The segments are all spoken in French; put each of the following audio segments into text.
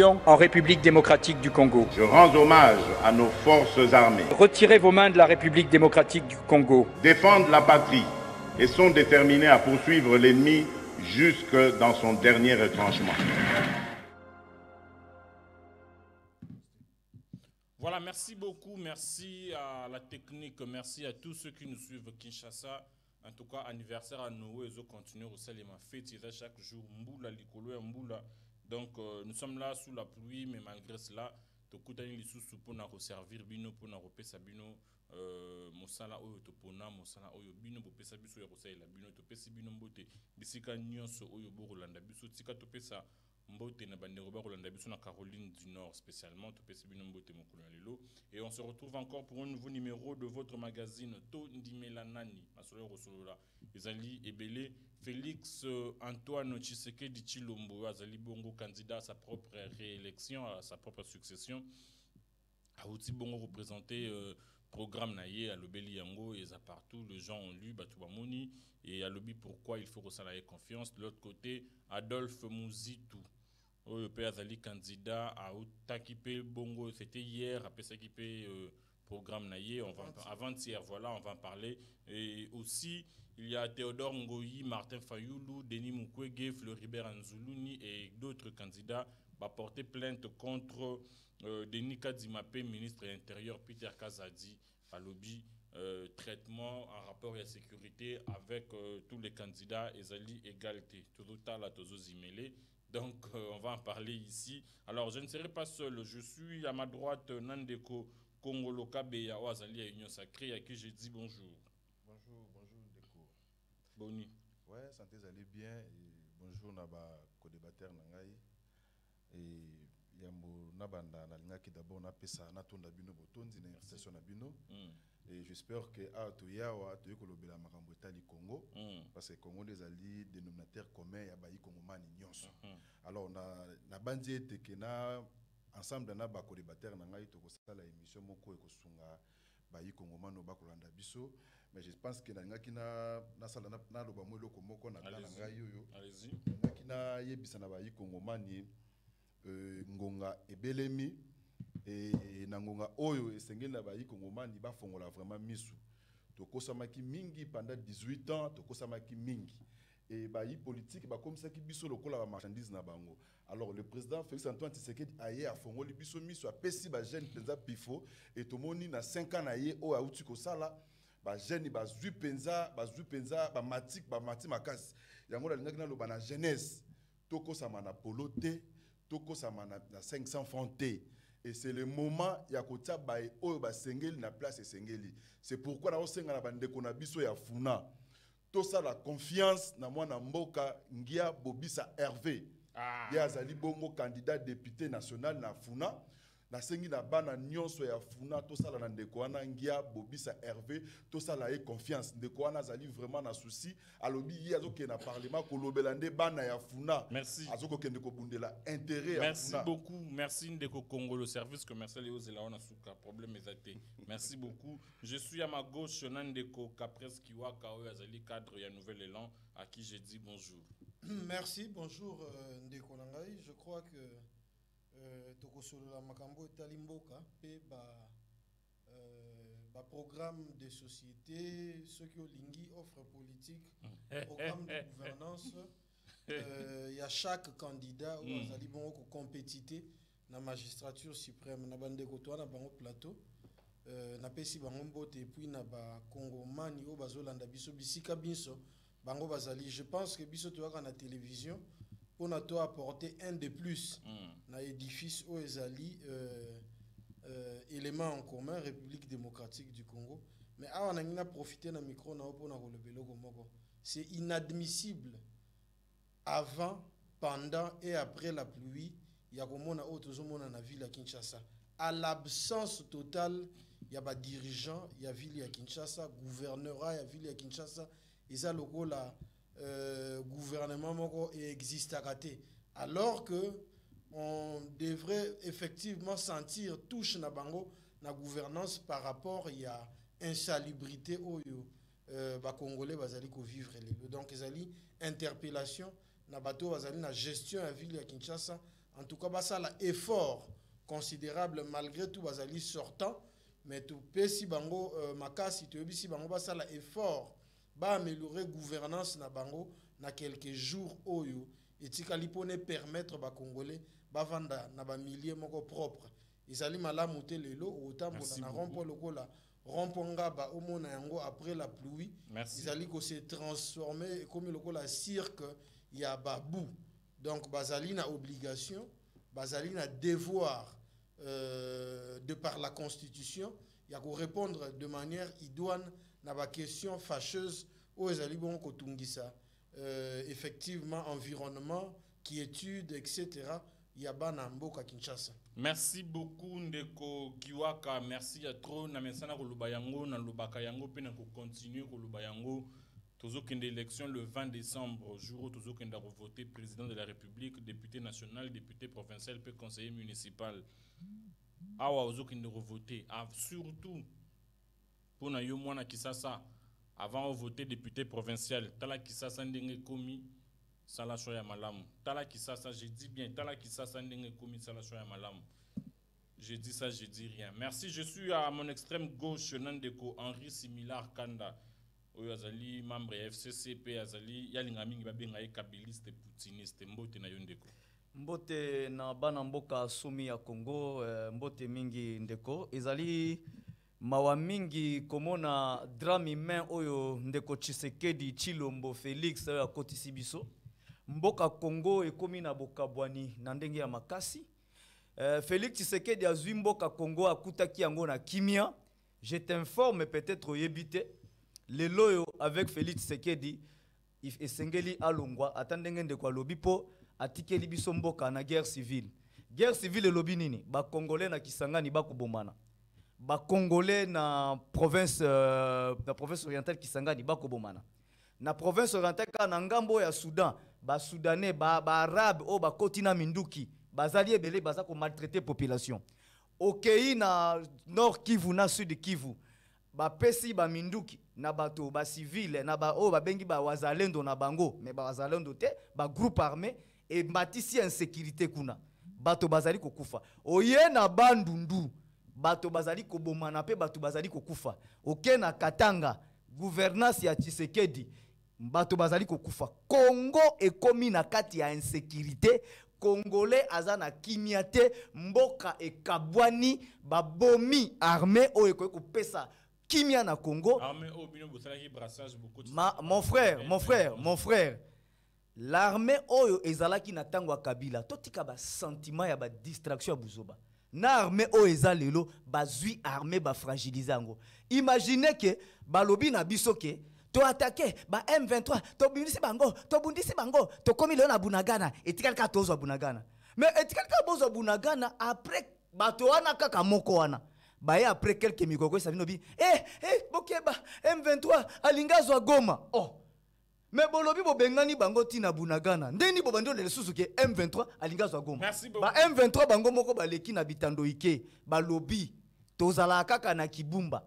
en République démocratique du Congo. Je rends hommage à nos forces armées. Retirez vos mains de la République démocratique du Congo. Défendent la patrie et sont déterminés à poursuivre l'ennemi jusque dans son dernier retranchement. Voilà, merci beaucoup, merci à la technique, merci à tous ceux qui nous suivent Kinshasa. En tout cas, anniversaire à Noé, ils continuent au sel et ma fête, c'est chaque jour, Mboula, Likolo, Mboula. Donc, nous sommes là sous la pluie, mais malgré cela, tokutani lisusu pour nous servir bino, pour nous repesa bino, mosala oyo topona, mosala oyo bino, bopesa biso ya kosala bino, topesi bino mbote, bisika nyonso oyo borolanda biso, tika topesa mbote na bandeko borolanda biso na Caroline du Nord spécialement, topesi bino mbote mokolo na lelo. Et on se retrouve encore pour un nouveau numéro de votre magazine To Ndimela Nani, masolo rosolola. Ezali ebele Félix Antoine Tshisekedi Tshilombo azali bongo candidat à sa propre réélection, à sa propre succession. A aussi bongo représenté programme naïe à l'obéli yango et à partout les gens ont lu Batubamoni et à l'obéli pourquoi il faut resalayer confiance. De l'autre côté, Adolphe Mouzitou, le père azali candidat à Otakipe bongo, c'était hier après ça qui paye programme naïe, on va avant-hier, voilà, on va en parler. Et aussi il y a Théodore Ngoyi, Martin Fayoulou, Denis Mukwege, Floribert Anzoulouni et d'autres candidats va porter plainte contre Denis Kadimapé, ministre de l'Intérieur, Peter Kazadi, à lobby traitement en rapport à la sécurité avec tous les candidats Ezali égalité. Tout à Tozo Zimele. Donc on va en parler ici. Alors je ne serai pas seul, je suis à ma droite Nandeko Kongolo Kabeya Oazali à Union Sacrée à qui je dis bonjour. Bonjour Ndeko. Boni. Ouais, santé allez bien et bonjour naba co-débatteur nangai et yambo nabanda na lingaki d'abord na pesa na tonda bino botondi na invitation na bino et j'espère que a to yawa to yekolobela makambo etali Congo parce que Congo des alliés dénominateur commun ya bayi kongomani nyonso. Alors na bandi ete ke na ensemble na ba co-débatteur nangai to kosala émission moko ekosunga bayi kongomano bakolanda biso. Mais je pense que na sala na loba mo loko moko na tala ngai yoyo. Allez-y. Na yebisa na bayi kongomani ngonga ebelemi et na ngonga oyo esengeli na bayi kongomani ba fongola vraiment misu. Tokosamaki mingi pendant 18 ans, tokosamaki mingi. Et bayi politique ba comme ça ki biso lokola ba marchandise na bango. Alors le président Félix Antoine Tshisekedi aye a fongoli biso misu a pesi ba jeune penza pifo et tomoni na 5 ans na ye o auti ko sala ba jeune ba zui penza ba matik ba mati makasi yango la lingaki na loba na jeunesse toko sama na polote toko sama na 500 francs T et c'est le moment ya kotia ba oyo ba sengeli na place sengeli. C'est pourquoi na osenga na bandeko na biso ya funa to ça la confiance na mwana mboka ngia Bobisa Hervé ya azali bongo candidat député national na funa na sengi na bana nyonso ya funa to sala na ndeko wana ngia Bobisa Hervé to sala e confiance ndeko wana azali vraiment na souci alobi yi azoke na parlement kolobela nde bana ya funa merci azoko kende ko bundela intérêt ya merci funa. beaucoup merci Ndeko Congo le service commercial et aux Elaona Souka problème exacté merci beaucoup je suis à ma gauche Nandeko Kapres Kiwaka Azali cadre ya Nouvel Élan à qui je dis bonjour. Merci, bonjour Ndeko Nangai. Je crois que Tokosolo la Makambo Talimboka pe ba programme de société, ceux qui ont lingui offre politique, programme de gouvernance. Il y a chaque candidat où azali bon ko compétité na magistrature suprême na bande ko na bango plateau. Na pesi bango mbote et puis na ba Congomani o bazolanda biso bisika biso. Bango Bazali, je pense que biso toaka na télévision pour na to apporter un de plus na édifice au Ezali élément en commun République démocratique du Congo. Mais on a profité na micro na pour na kolobelo komoko. C'est inadmissible avant, pendant et après la pluie, il y a comme on a autre zone na ville à Kinshasa. À l'absence totale, il y a ba dirigeants, il y a ville à Kinshasa, gouvernorat, il y a ville à Kinshasa. Et ça, le gouvernement existe à rater. Alors que on devrait effectivement sentir touche na bango na gouvernance par rapport il y a insalubrité au Congolais bazali ko vivre les donc ezali interpellation na bateau bazali na gestion à ville ya Kinshasa en tout cas basa la effort considérable malgré tout bazali sortant mais tout pesi bango makasi to bisi bango basa la effort ba améliorer gouvernance na bango na quelques jours oyo etikali pone permettre ba congolais ba vanda na ba milliers moko propre ezali malamu te lelo otambola na rompo lokola rompo ngaba omona yango après la pluie ezali ko se transformer comme lokola cirque ya babou donc bazali na obligation bazali na devoir de par la constitution ya ko répondre de manière idoine na ba question fâcheuse o ezali bon ko tungisa effectivement environnement quiétude etc. Yabana mboka Kinshasa. Merci beaucoup Ndeko Kiwaka, merci à trop na mesana ko lubayango na lubaka yango pe na ko continuer ko lubayango tozo kende élection le 20 décembre jour où tozo kende voter président de la République, député national, député provincial pe conseiller municipal. Awa ozo kende voter surtout pour na yo mwana Kisasa avant de voter député provincial tala Kisasa ndenge komi Sala Choya Malam. Tala Kisasa, je dis bien. Tala Kisasa ndenge komi Sala Choya Malam. Je dis ça, je dis rien. Merci. Je suis à mon extrême gauche, Nandeko Henri Similar Kanda. Oyazali, membre FCCP, Azali, Yalingami, Babengaye, Kabiliste, Poutiniste, Mbote na Yondeko. Mbote na bana mboka Sumi ya Congo, Mbote mingi Ndeko. Ezali mawa mingi komona drame main oyo Ndeko Tshisekedi, Chilombo, Félix, ya Kotisi biso. Mboka Congo ekomi na bokabwani na ndenge ya makasi. Félix Tshisekedi azwi mboka Congo akutaki yango na kimia. Je t'informe peut-être oyebite. Leloyo avec Félix Tshisekedi esengeli alongwa atandenge ndeko alobi po atikeli biso mboka na guerre civile. Guerre civile elobi nini? Ba Congolais na Kisangani bakobomana. Ba Congolais na province orientale Kisangani bakobomana. Na province orientale na ngambo ya Soudan ba Soudanais ba Arabe o ba kotina minduki bazali ebele baza ko maltraiter population. Okei na Nord Kivu na Sud Kivu ba pesi ba minduki na bato ba civile na ba o ba bengi ba wazalendo na bango mais ba wazalendo te ba groupe armé et matisi insécurité kuna bato bazali kokufa. Oye na Bandundu bato bazali kobomana pe bato bazali kokufa. Oke na Katanga gouvernance ya Tshisekedi bato bazali kokufa. Congo ekomi na kati ya insécurité. Congolais azana kimiate mboka ekabwani babomi armée o ekoki kopesa kimia na Congo. Mon frère, l'armée oyo ezalaki na tango ya Kabila totika ba sentiment ya ba distraction ya buzoba. Na armée oyo ezalelo bazui armée ba fragiliser yango. Imaginez que balobi na biso ke to attaquer ba M23 to bundisi bango to komi leo na Bunagana etikali ka tozo Bunagana. Mais etikali ka bozo Bunagana après bato wana kaka moko wana. Baye après quelques mikoko ça vinobi bokeba M23 alingazwa Goma. Oh. Mais bolobi bo bengani bango tina Bunagana. Ndeni bo bando le susu ke M23 alingazwa Goma. Merci beaucoup. Ba M23 bango moko ba leki na bitando ike ba lobi tozala kaka na Kibumba.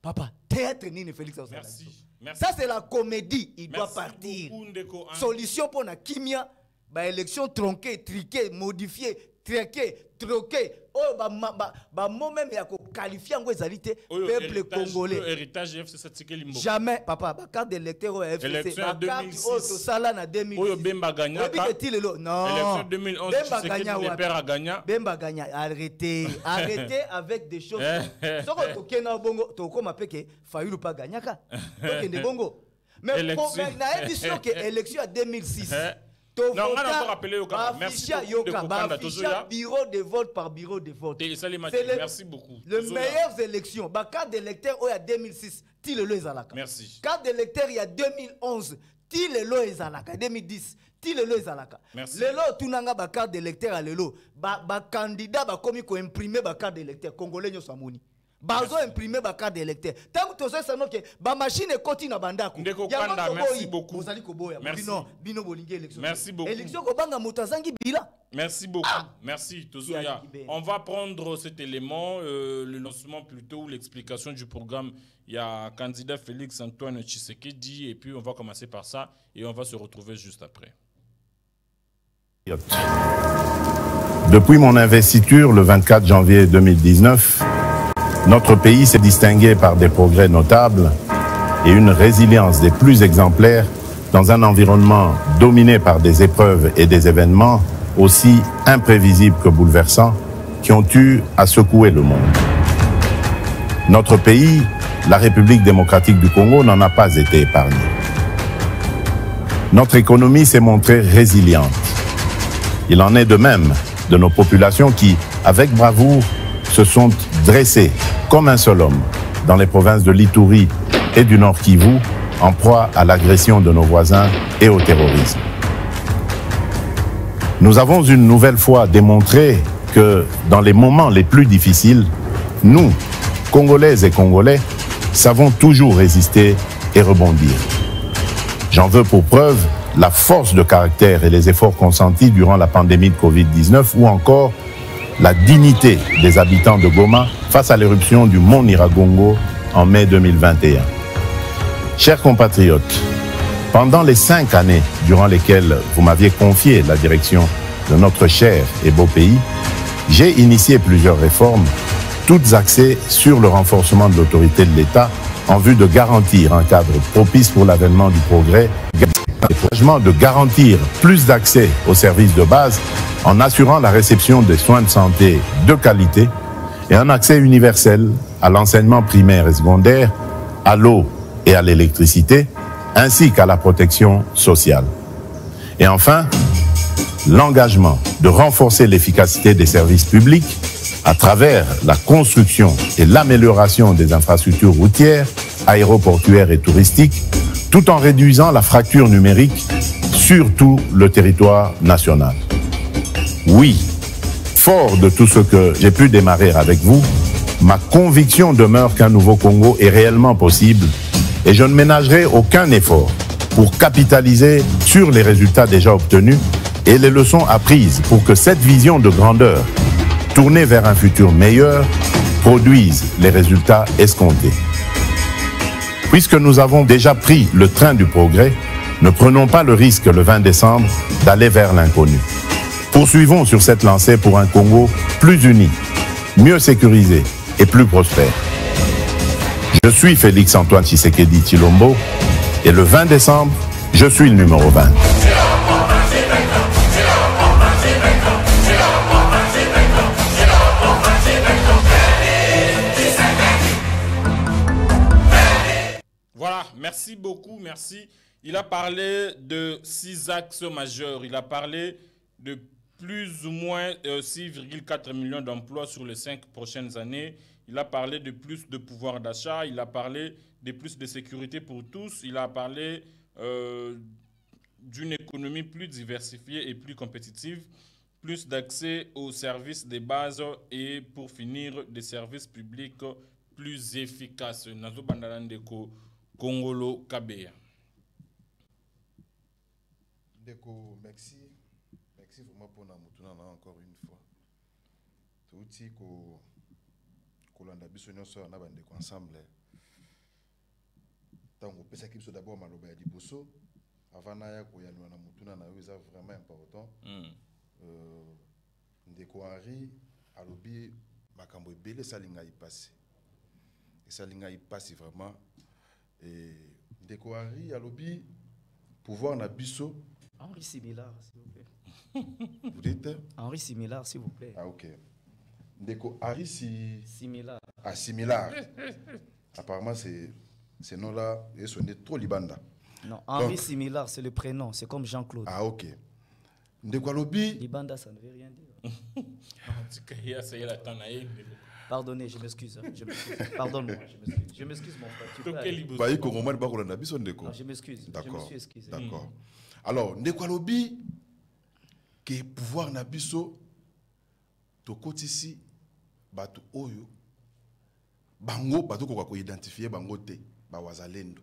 Papa, théâtre nini Félix Osala. Merci. Ça c'est la comédie, il doit partir. Solution pour la kimia, ba élection tronquée, triquée, modifiée, traquée, troquée. Oh ba mot même ya ko qualifier ngo ezalité peuple congolais. Héritage FCC Limbo. Jamais papa, ba carte d'électeur FCC, ba carte au sala na 2006. Oyo Bemba gagna. Non. Élection 2011 le père a gagné. Bemba gagna, arrêtez avec des choses. Soko tokena bongo tokoma peke Fayulu pas gagnaka. Tokende bongo. Mais na édition que élection à 2006. Non, on a rappelé au Canada. Merci beaucoup. Bureau de vote par bureau de vote. Merci beaucoup. Les meilleures élections. Bah, carte d'électeur, il y a 2006. Tile le Ezalaka. Merci. Carte d'électeur, il y a 2011. Tile le Ezalaka. 2010. Tile le Ezalaka. Merci. Lelo, tunanga ba carte d'électeur à lelo. Ba candidat, ba komi ko imprimer ba carte d'électeur. Congolais, nyo samoni. Bazo imprimer ba carte d'électeur. Tant que tozo sanono ke ba machine ekoti na bandako. Ndeko Kanda, merci beaucoup. Ozali koboya. Bino bolingi élection. Merci beaucoup. Élection ko banga mutazangi bila. Merci beaucoup. Merci Tozoya. On va prendre cet élément le lancement plutôt ou l'explication du programme. Il y a candidat Félix Antoine Tshisekedi et puis on va commencer par ça et on va se retrouver juste après. Depuis mon investiture le 24 janvier 2019, notre pays s'est distingué par des progrès notables et une résilience des plus exemplaires dans un environnement dominé par des épreuves et des événements aussi imprévisibles que bouleversants qui ont eu à secouer le monde. Notre pays, la République démocratique du Congo, n'en a pas été épargné. Notre économie s'est montrée résiliente. Il en est de même de nos populations qui, avec bravoure, se sont dressées comme un seul homme dans les provinces de l'Ituri et du Nord Kivu, en proie à l'agression de nos voisins et au terrorisme. Nous avons une nouvelle fois démontré que dans les moments les plus difficiles, nous, Congolaises et Congolais, savons toujours résister et rebondir. J'en veux pour preuve la force de caractère et les efforts consentis durant la pandémie de Covid-19 ou encore la dignité des habitants de Goma face à l'éruption du mont Nyiragongo en mai 2021. Chers compatriotes, pendant les 5 années durant lesquelles vous m'aviez confié la direction de notre cher et beau pays, j'ai initié plusieurs réformes, toutes axées sur le renforcement de l'autorité de l'État en vue de garantir un cadre propice pour l'avènement du progrès, de garantir plus d'accès aux services de base en assurant la réception des soins de santé de qualité et un accès universel à l'enseignement primaire et secondaire, à l'eau et à l'électricité, ainsi qu'à la protection sociale. Et enfin, l'engagement de renforcer l'efficacité des services publics à travers la construction et l'amélioration des infrastructures routières, aéroportuaires et touristiques, tout en réduisant la fracture numérique sur tout le territoire national. Oui, fort de tout ce que j'ai pu démarrer avec vous, ma conviction demeure qu'un nouveau Congo est réellement possible et je ne ménagerai aucun effort pour capitaliser sur les résultats déjà obtenus et les leçons apprises pour que cette vision de grandeur, tournée vers un futur meilleur, produise les résultats escomptés. Puisque nous avons déjà pris le train du progrès, ne prenons pas le risque le 20 décembre d'aller vers l'inconnu. Poursuivons sur cette lancée pour un Congo plus uni, mieux sécurisé et plus prospère. Je suis Félix Antoine Tshisekedi Tshilombo et le 20 décembre, je suis le numéro 20. Voilà, merci beaucoup, merci. Il a parlé de 6 axes majeurs. Il a parlé de plus ou moins 6,4 millions d'emplois sur les 5 prochaines années. Il a parlé de plus de pouvoir d'achat. Il a parlé de plus de sécurité pour tous. Il a parlé d'une économie plus diversifiée et plus compétitive. Plus d'accès aux services de base et pour finir, des services publics plus efficaces. Nazo Bandalandeko Congolo Kabea. Deko, merci. Merci vraiment pour nous encore une fois. Tout ce que l'on a besoin de faire ensemble. Tant qu'on peut s'acquitter d'abord maloba ya liboso avant naya ko ya na mutuna na c'est vraiment important. Ndeko Henri alobi makambo ebele salinga y passer. Et salinga y passe vraiment. Ndeko Henri alobi pouvoir na biso Henri Similar, s'il vous plaît. Vous dites Henri Similar, s'il vous plaît. Ah, ok. Ndeko Henri Similar. Ah, Similar. Apparemment, ces noms-là, ils sont trop libanda. Non, Henri Similar, c'est le prénom. C'est comme Jean-Claude. Ah, ok. Ndeko Alobi. Libanda, ça ne veut rien dire. Pardonnez, je m'excuse. Pardonne-moi, je m'excuse, mon frère. Je m'excuse. D'accord. Je me suis excusé. D'accord. Alors, Ndeko Alobi, que pouvoir na biso, to kotisi, batu oyo, bango, batu ko identifier bango te, ba wazalendo.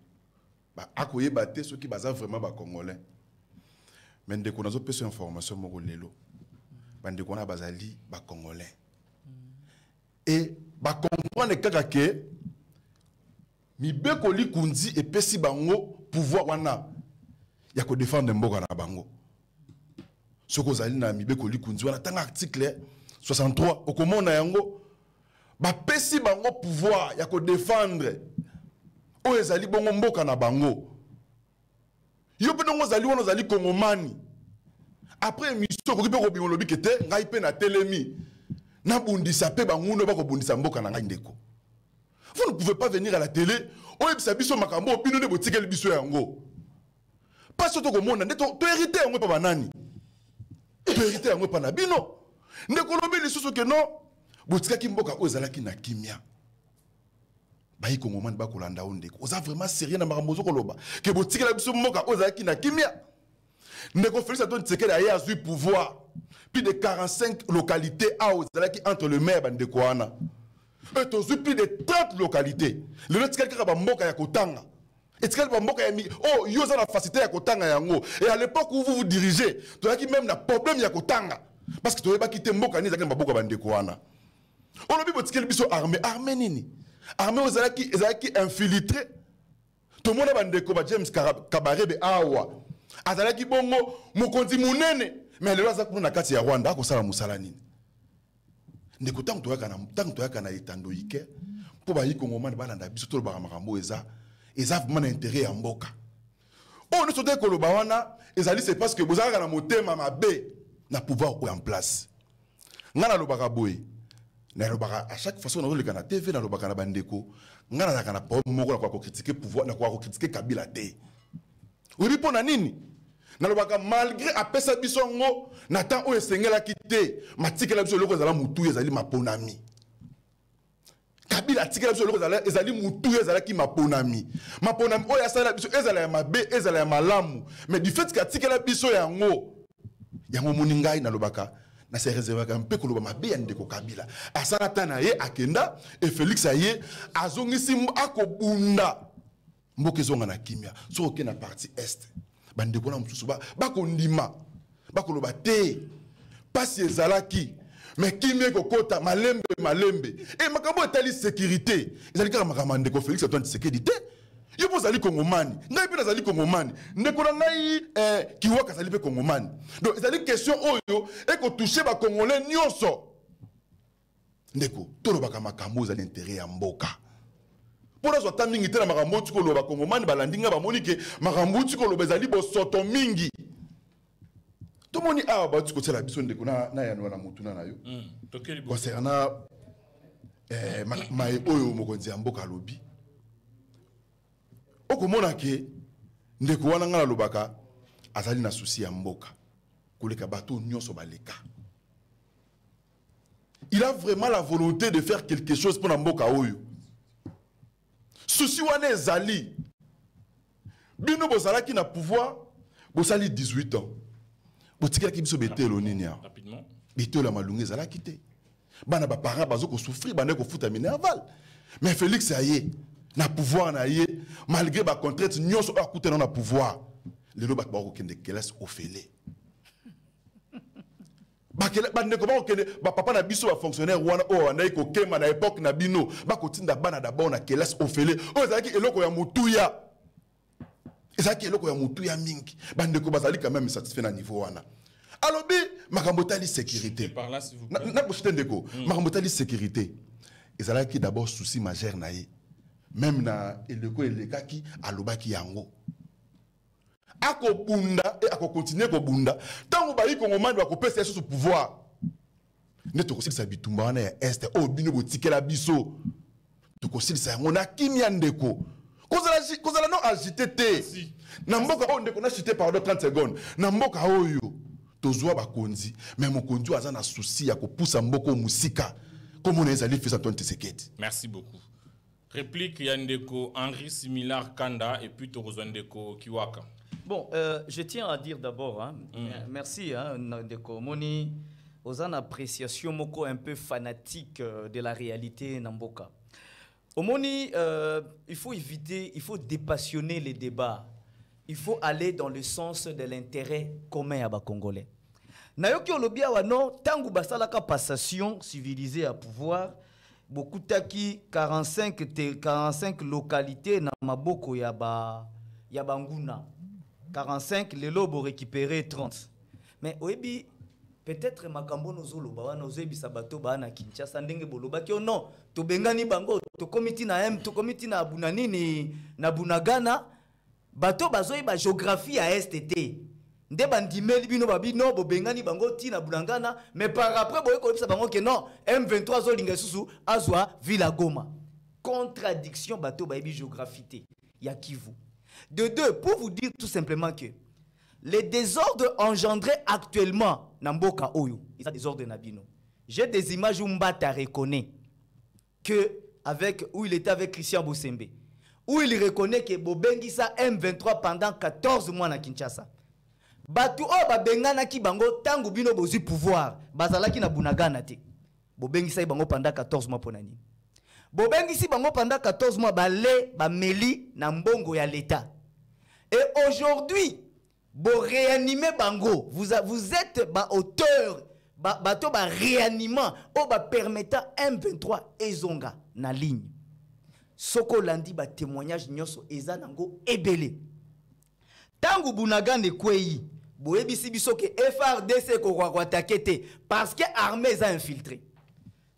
Ba akoye bate, ceux qui baza vraiment ba congolais. Mais Ndeko nazo peso information moko lelo. Ba Ndeko na bazali ba congolais. Et ba comprendre kaka ke mibeko li kunzi et pesi bango pouvoir wana ya ko défendre mboka na bango. ce que zali na mibe koli kunzi wana tanga article 63 okomona yango ba pesi bango pouvoir ya ko défendre o ezali bongo mboka na bango yo pe ndongo zali wono zali kongomani après mission ko kipe ko bimolo bikete ngai pe na telemi na bundisa pe banguno ba ko bundisa mboka na ngai ndeko. Vous ne pouvez pas venir à la télé o ebisa biso makambo bino ne botikeli biso yango pas surtout ko mona ndeto to hérité yango pa banani to hérité yango pa na bino ndeko lobi lisusu ke non botikaki mboka o ezalaki na kimia bayi kongomani ba kolanda ondeko oza vraiment sérieux na makambo zo koloba ke botikela biso mboka o ezalaki na kimia ndeko Félix Antoine Tshisekedi aye azui pouvoir plus de 45 localités a ezalaki entre le maire bandeko wana et tozui plus de 30 localités le lot tikali ba mboka ya kotanga et tikali ba mboka ya mi oh yo za na facilité ya kotanga yango et à l'époque où vous vous dirigez tozaki même na problème ya kotanga parce que toyeba kité mboka ni ezalaki na mboka bandeko wana olobi botikeli biso armée nini armée ezalaki infiltré tout le monde bandeko ba James Kabarebe awa azalaki bongo mokonzi munene mais lelo aza kuna kati ya Rwanda akosala musala nini ndeko tango toyaka na etando ike po ba yikongomani balanda biso to ba makambo eza vraiment intérêt ya mboka on ne sote koloba wana ezali c'est parce que bozalaka na motema mabe na pouvoir en place ngana lobaka boye na lobaka à chaque façon on le na TV na lobaka na bandeko ngana na kana problème moko na kwa critiquer pouvoir na kwa critiquer Kabila te oui pour na nini na lobaka malgré apesa biso ngo na temps o esengela kité matikela biso loko zala mutu ezali maponami Kabila tikela biso loko zala ezali mutu ezala ki maponami o ya sala biso ezala ya mabe ezala ya malamu mais du fait que tikela biso yango moningai na lobaka na se réserver un peu ko loba mabe ya ndeko Kabila asala tana ye akenda et Félix aye azongisi akobunda mboka zonga na kimia so ke na partie est bandeko na mususu ba kondima ba koloba te pasi ezalaki mais kimia kokota malembe et makambo etali sécurité ezali kaka makambo ndeko Félix Antoine Tshisekedi te yo bozali kongomani ngai pe nazali kongomani ndeko na ngai kiwaka zali pe kongomani donc ezali question oyo eko toucher ba congolais nyonso ndeko tolobaka makambo ezali intérêt ya mboka pour ça ta mingi te na makambo tiko loba kongomani balandinga ba monike makambo tiko loba ezali bosoto mingi to moni awa ba tiko tsela biso ndeko na ya na mutuna na yo concernant mai oyo mokonzi ya mboka lobi okomona ke ndeko wana ngala lobaka azali na souci ya mboka koleka bato nyonso baleka il a vraiment la volonté de faire quelque chose pour mboka oyo souci wana ezali bino bozalaki na pouvoir bosali 18 ans botikaki biso betelo nini ya rapidement betelo ya malungu ezalaki te bana ba parents bazo ko souffrir bana ko futa minerval mais Félix aye na pouvoir na ye malgré ba contrainte nyonso akutana na pouvoir lelo ba ko kende kelas ofele ba ne ko ba kende ba papa na biso ba fonctionnaire wana o na ko kema na époque na bino ba ko tinda bana d'abord na kelas ofele o ezaki eloko ya mutuya mingi ba ne ko bazali quand même satisfait na niveau wana alobi makambo tali sécurité par là s'il vous plaît na bochite ndeko makambo tali sécurité ezalaki d'abord souci majeur na ye même na eleko elekaki alobaki yango akobunda et akokontinue kobunda tango bayi kongomani bakopesa sous pouvoir ne tokosilisa bitumba wana ya est o bino botikela biso tokosilisa yango na kimia ndeko kozala no agité te na mboka o ndeko na cité par 30 secondes na mboka oyo tozwa bakonzi mais mokonzi aza na souci ya kopusa mboko musika comme on ezali Félix Antoine Tshisekedi. Merci beaucoup. Réplique Yandeko Henri Similar Kanda et puis Torozandeko Kiwaka. Bon, je tiens à dire d'abord, merci Ndeko Moni, aux en appréciation moko un peu fanatique de la réalité Namboka. Omoni, il faut éviter, il faut dépassionner les débats. Il faut aller dans le sens de l'intérêt commun à bas Congolais. Nayoki olobia wano tangu basalaka passation civilisée à pouvoir. Beaucoup taki 45 localités na maboko ya banguna 45 les lobos récupérés 30 Mais oyebi peut-être makambo nozoloba wana ozebisa bato bana Kinshasa ndenge boloba ki non to bengani bango to komiti na to komiti na bunanini na bunagana bato bazoyeba géographie à STT nde bandimeli bino babino bo bengani bango ti na bunagana mais par après boye ko bango que non M23 zolinga susu azwa Villa Goma. Contradiction bato bayebi géographie ya Kivu. De deux, pour vous dire tout simplement que les désordres engendrés actuellement dans Mboka Oyo, ils ont des désordres nabino. J'ai des images où Mbata reconnaît que où il était avec Christian Bosembe, où il reconnaît que Bobengisa M23 pendant 14 mois na Kinshasa. Batu o babengana ki bango tangu bino bozi pouvoir, bazalaki na bunagana te. Bobengisa bango pendant 14 mois ponani. Bobengisi bango pendant 14 mois balé ba meli na mbongo ya l'état. Et aujourd'hui bo réanimer bango, vous êtes ba auteur bato ba réanimant o ba permettant M23 ezonga na ligne. Soko landi ba témoignage nyoso eza nango ebele. Tangu bunagane kwei boyebisi biso ke FRDC ko kwa takete parce que armée a infiltré.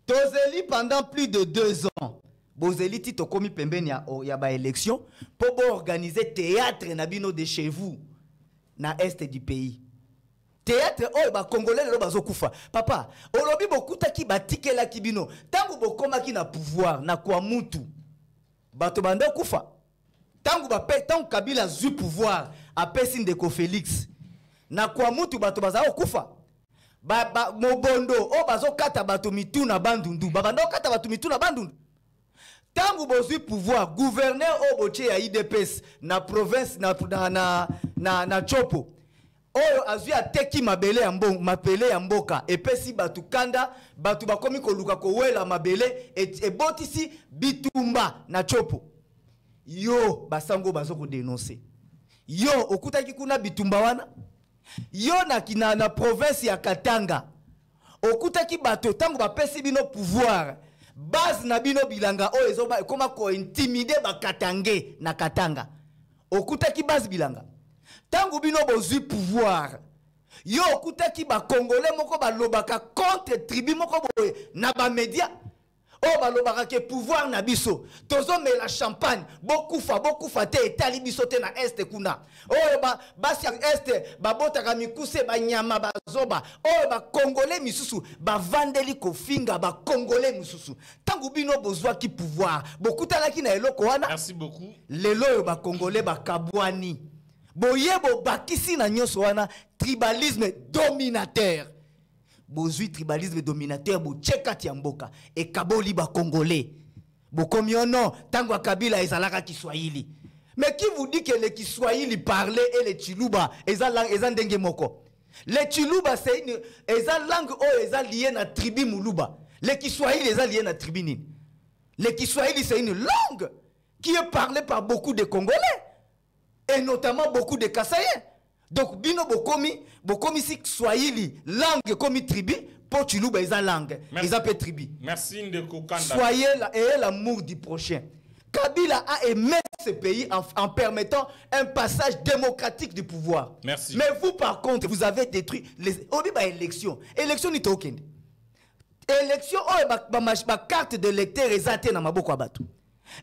Tozeli pendant plus de 2 ans. Bozeli ti to komi pembeni ya ba élection pour organiser théâtre na bino de chez vous. Na est du pays. Théâtre oh ba congolais lo bazo kufa. Papa, olobi bokuta ki batikela kibino. Tangu bokoma ki na pouvoir na kwa mutu. Bato banda kufa. Tangu Kabila zu pouvoir apesi ndeko Félix. Na kwa mutu bato bazao kufa. Mobondo o bazo kata bato mitu na bandundu. Babanda kata bato mitu na bandundu. Tangu bozu pouvoir gouverneur o boche ya IDPS na province na Chopo oyo azwi ateki mabele ya mboka epesi batu kanda batu bakomi koluka kowela mabele ebotisi bitumba na Chopo yo basango bazo ko dénoncer yo okutaki kuna bitumba wana yo na province ya Katanga okutaki bato tangu bapesi bino pouvoir base na bino bilanga o ezoba koma ko intimider ba Katange na Katanga okutaki base bilanga tangu bino bozui pouvoir yo okutaki ba congolais moko balobaka contre tribu moko boye na ba média o balobaka ke pouvoir na biso tozo me la champagne bokufa te etali biso te na est kuna o basi est babotaka mikuse banyama bazoba o ba congolais misusu bavandeli kofinga ba congolais misusu tangu bino bozwa ki pouvoir bokutalaki na eloko wana. Merci beaucoup. Lelo ba congolais bakabwani boyebo bakisi na nyoso wana tribalisme dominateur. Bozui tribalisme dominateur bo tchekati ya mboka e kaboli ba congolais bo komiono tango Kabila ezalaka Kiswahili. Mais qui vous dit que le Kiswahili parlé et le Chiluba eza ndenge moko? Le Chiluba c'est une langue liée na tribu Muluba. Le Kiswahili eza lié na tribu nini? Le Kiswahili c'est une langue qui est parlée par beaucoup de Congolais et notamment beaucoup de Kassaïens. Donc bino bokomi si Swahili langue comme tribu pour Chiluba eza langue eza pe tribu. Merci Ndeko Kanda. Soyez là et l'amour du prochain. Kabila a aimé ce pays en permettant un passage démocratique du pouvoir. Merci. Mais vous par contre vous avez détruit les élections. Élection ni token. Élection ba carte de lecteur ezate na maboko abatu.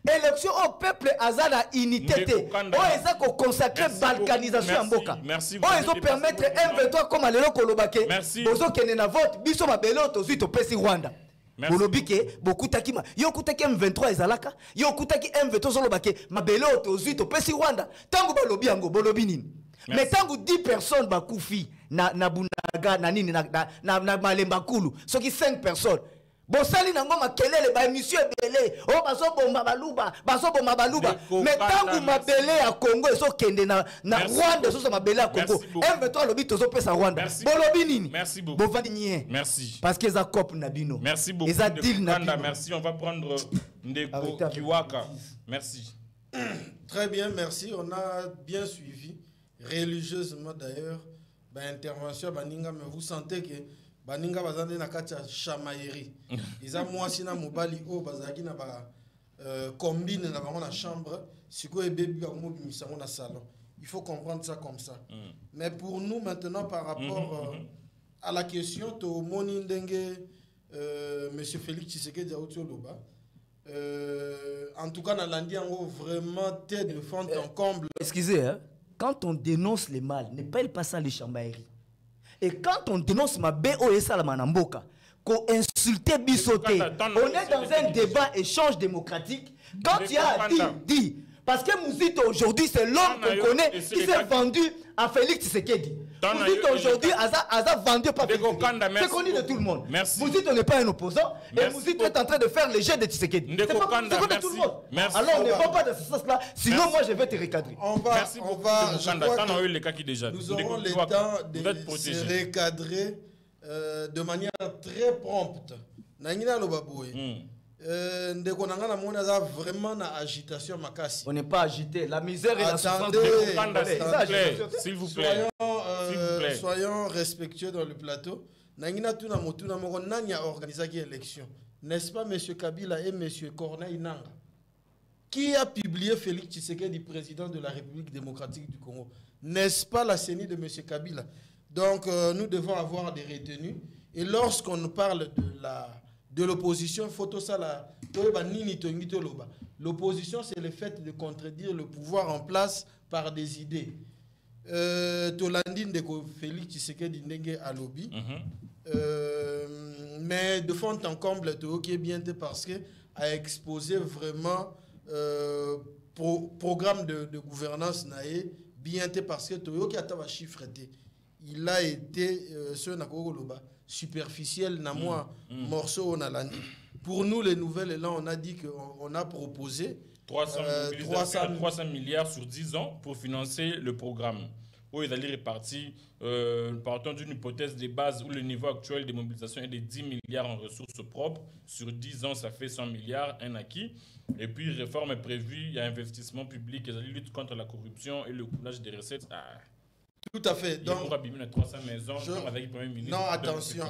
Élection au peuple azala unité te. Eza ko consacrer balkanisation en mboka. Ils ont permettre M23 comme alelo kolobake. Bozo kene na vote biso mabelo to zui to pesi Rwanda. Bolobike bokutaki yo kutaki M23 ezalaka yo kutaki M23 zolobake mabelo to zui to pesi Rwanda. Tangu balobi yango bolobi nini? Mais tangu 10 personnes bakufi na bunaga na nini na malemba kulu soki 5 personnes bosali nango makelele ba émission ebele o bazobomba baluba mais tangu mabele ya Congo ezokende na Rwanda ezosa mabele ya Congo M23 lobi tozopesa Rwanda bolobi nini bovandi nie merci parce que eza cop na bino merci beaucoup eza deal na bino. Merci, on va prendre Ndeko Kiwaka. Merci. Très bien, merci. On a bien suivi, religieusement d'ailleurs, intervention Baninga, mais vous sentez que Baninga bazande na katia chamaillerie. Ils ont moi sina mobali o bazaki na ba combine na bango na chambre, siko e baby ba mo bimisa na salon. Il faut comprendre ça comme ça. Mais pour nous, maintenant, par rapport à la question, to moni ndenge, M. Félix Tshisekedi Aoutioloba, en tout cas, dans l'Andi, on vraiment tête de fond en comble. Excusez, hein? Quand on dénonce les mal, ne pèle pas ça les chambairies. Et quand on dénonce ma BOS à la Manamboka, qu'on insulte Bissoté, on est dans un débat échange démocratique. Quand il y a dit, parce que Mouzito aujourd'hui, c'est l'homme qu'on connaît qui s'est vendu à Félix Tshisekedi. Mouzito aujourd'hui, a vendu par Félix Tshisekedi. C'est connu de tout le monde. Mouzito n'est pas un opposant et Mouzito est en train de faire le jet de Tshisekedi. C'est connu de tout le monde. Alors on ne va pas dans ce sens-là, sinon moi je vais te recadrer. Nous aurons le temps de se recadrer de manière très prompte. Nangina Lobaboué. Vraiment na agitation makasi. On n'est pas agité. La misère et la souffrance. S'il vous plaît. Soyons respectueux dans le plateau. Nangina tuna motuna moko nani a organisé l'élection. N'est-ce pas M. Kabila et M. Corneille Nangaa qui a publié Félix Tshisekedi, président de la République démocratique du Congo? N'est-ce pas la CENI de M. Kabila? Donc nous devons avoir des retenues. Et lorsqu'on parle de l'opposition, l'opposition, c'est le fait de contredire le pouvoir en place par des idées. Tolandine de Félix Tshisekedi Ndenge à lobby. Mais de fond en comble, qui est bien parce que a exposé vraiment programme de gouvernance naé bien parce que Toyoki a tava chiffre. Il a été superficiel na moi morceau on a l'année. Pour nous les nouvelles là on a dit qu'on a proposé 300 milliards sur 10 ans pour financer le programme. Où ils allaient répartir, partant d'une hypothèse de base où le niveau actuel de mobilisation est de 10 milliards en ressources propres. Sur 10 ans, ça fait 100 milliards, un acquis. Et puis, réforme est prévue, il y a investissement public, il y a lutte contre la corruption et le coulage des recettes. Tout à fait. Donc, non, attention.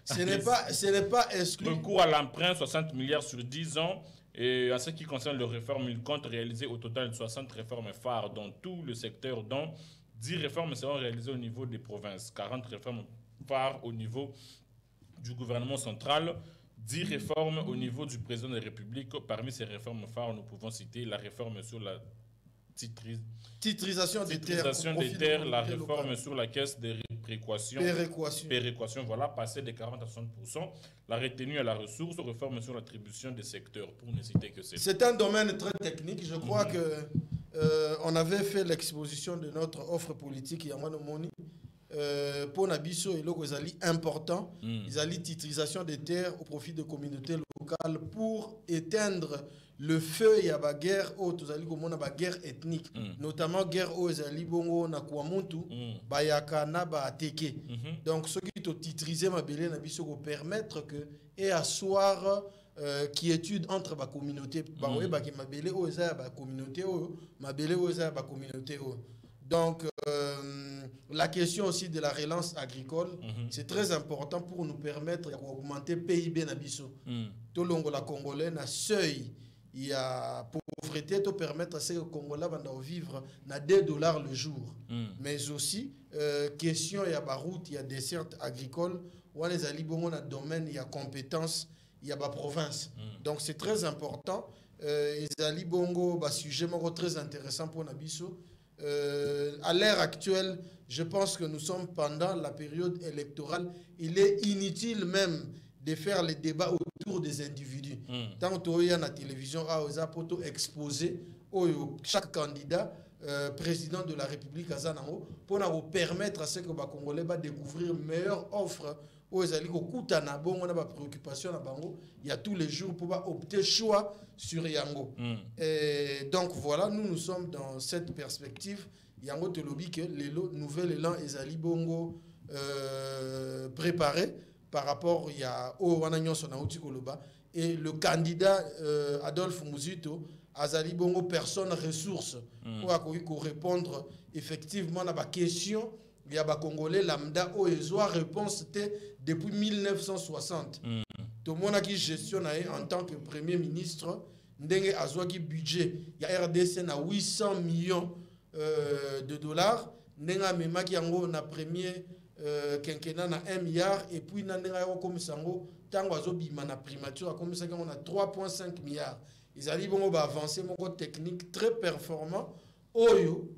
Ce n'est pas exclu. Recours à l'emprunt, 60 milliards sur 10 ans. Et en ce qui concerne les réformes, il compte réaliser au total 60 réformes phares dans tout le secteur, dont 10 réformes seront réalisées au niveau des provinces, 40 réformes phares au niveau du gouvernement central, 10 réformes au niveau du président de la République. Parmi ces réformes phares, nous pouvons citer la réforme sur la titrisation des terres, la réforme sur la caisse de péréquation, voilà, passer de 40 à 60%, la retenue à la ressource, réforme sur l'attribution des secteurs, pour ne citer que c'est un domaine très technique. Je crois que on avait fait l'exposition de notre offre politique Yamanomoni pour Nabiso et Logo Zali important. Ils allaient titrisation des terres au profit de communautés locales pour éteindre le feu. Il y a la guerre guerre ethnique, notamment guerre aux Zali Bongo na Kwamuntu, Bayaka na Baateke. Donc ce qui est titrisé ma belé Nabiso pour permettre que et asseoir quiétude entre la communauté. Donc, la question aussi de la relance agricole, c'est très important pour nous permettre d'augmenter le PIB Nabiso. Tout le monde congolais na seuil, il y a pauvreté, pour permettre à ces Congolais de vivre à $2 le jour. Mais aussi, question, il y a la route, il y a des dessertes agricoles, où les alibons dans le domaine, il y a compétences, il y a la province. Donc, c'est très important. Les alibongo, sujet très intéressant pour Nabiso. À l'ère actuelle, je pense que nous sommes pendant la période électorale. Il est inutile même de faire les débats autour des individus. Tant qu'il y a la télévision, il exposer chaque candidat président de la République pour nous permettre à ce que les Congolais découvrir une meilleure offre. Il y a tous les jours pour opter choix sur Yango. Et donc voilà, nous sommes dans cette perspective. Yango te lobby que les nouvelles élan Ezali Bongo préparé par rapport au Wanagnon Sonauti Koloba et le candidat Adolphe Mouzito Azali Bongo personne ressource pour répondre effectivement à la question. Il y a des Congolais lambda où ils ont réponse depuis 1960. Tout le monde a qui gestionne en tant que Premier ministre, ndenge azwaki budget. Il y a RDC na 800 millions de dollars. Nenga memaki yango na premier quinquennat na 1 milliard et puis na nenga yako komisango tango azobima na primature akomisaki yango na 3,5 milliards. Ils allaient bon avancer mon technique très performant. Oyo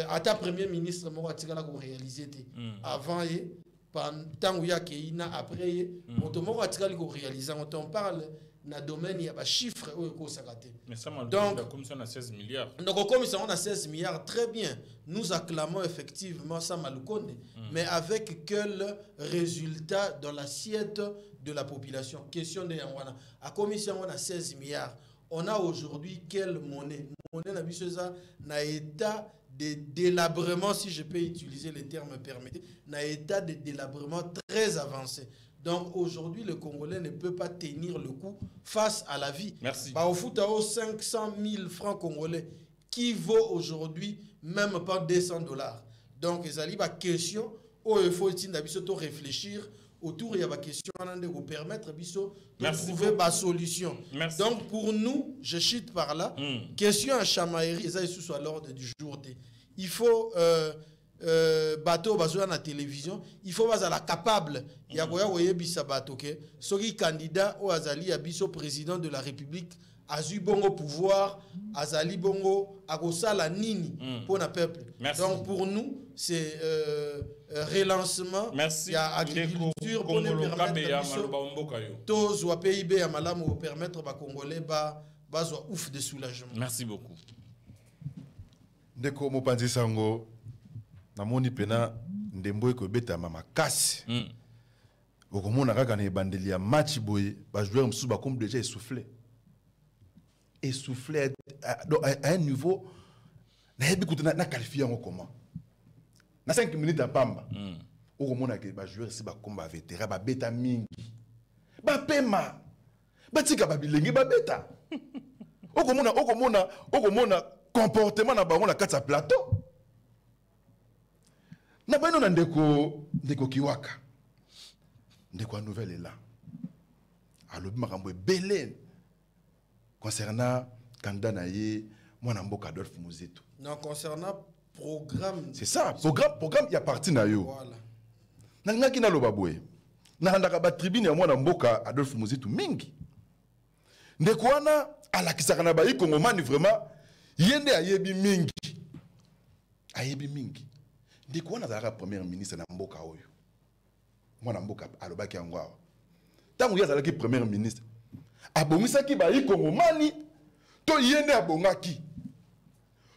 ata premier ministre moko atikala ko réaliser te avant et pendant où ya keina après motomoko atikali ko réaliser. Quand on parle na domaine il y a ba chiffres oyo ko sakate. Mais ça donc la commission a 16 milliards. Donc la commission a 16 milliards, très bien. Nous acclamons effectivement ça Malukonde, mais avec quel résultat dans l'assiette de la population? Question de Yangwana. La commission on a 16 milliards. On a aujourd'hui quelle monnaie? Monnaie na bisoza na état de délabrement, si je peux utiliser les termes permis, na état de délabrement très avancé. Donc aujourd'hui, le Congolais ne peut pas tenir le coup face à la vie. Merci. Bah, au foot, 500 000 francs congolais qui vaut aujourd'hui même pas 200 dollars. Donc, il y a une question où il faut réfléchir autour, il y a une question de vous permettre de trouver une solution. Merci. Donc, pour nous, je chute par là. Question à Chamaïri, ça est sous l'ordre du jour. Il faut... bateau bazwa na télévision il faut bazala capable ya koya koyebisa bato ke soki candidat o azali ya biso président de la République azui bongo pouvoir azali bongo akosala nini pour na peuple. Merci. Donc pour nous c'est relancement ya agriculture pour nous permettre tous wa PIB ya malamu pour permettre ba congolais bazwa ouf de soulagement. Merci beaucoup. Ndeko Mopanzi Sango namoni pena ndembo eko beta mama kasi okomona kaka na bandeli ya match boy ba joueur msusu ba comme déjà essoufflé à un niveau na yebi kutana na qualifier en comment na 5 minutes à pamba okomona ke ba joueur si ba komba vétéran ba beta mingi ba pema ba tika ba bilenge ba beta okomona comportement na bango na kati ya plateau. Na bano na ndeko Kiwaka ndeko nouvelle est là alobi makambo ebele concernant candidat na ye mwana mboka Adolphe Muzitu. Non, concernant programme. C'est ça, programme y a parti na yo. Voilà. Na ngaki na loba boye. Na ndaka ba tribune ya mwana mboka Adolphe Muzitu mingi. Ndeko wana alakisaka na ba Kongomani vraiment yende ayebi mingi. Ayebi mingi. Ndeko wana zalaka premier ministre na mboka oyo. Mwana mboka alobaki yango awa. Tango ya zalaki premier ministre. Abongisaki ba Kongomani to yende abongaki.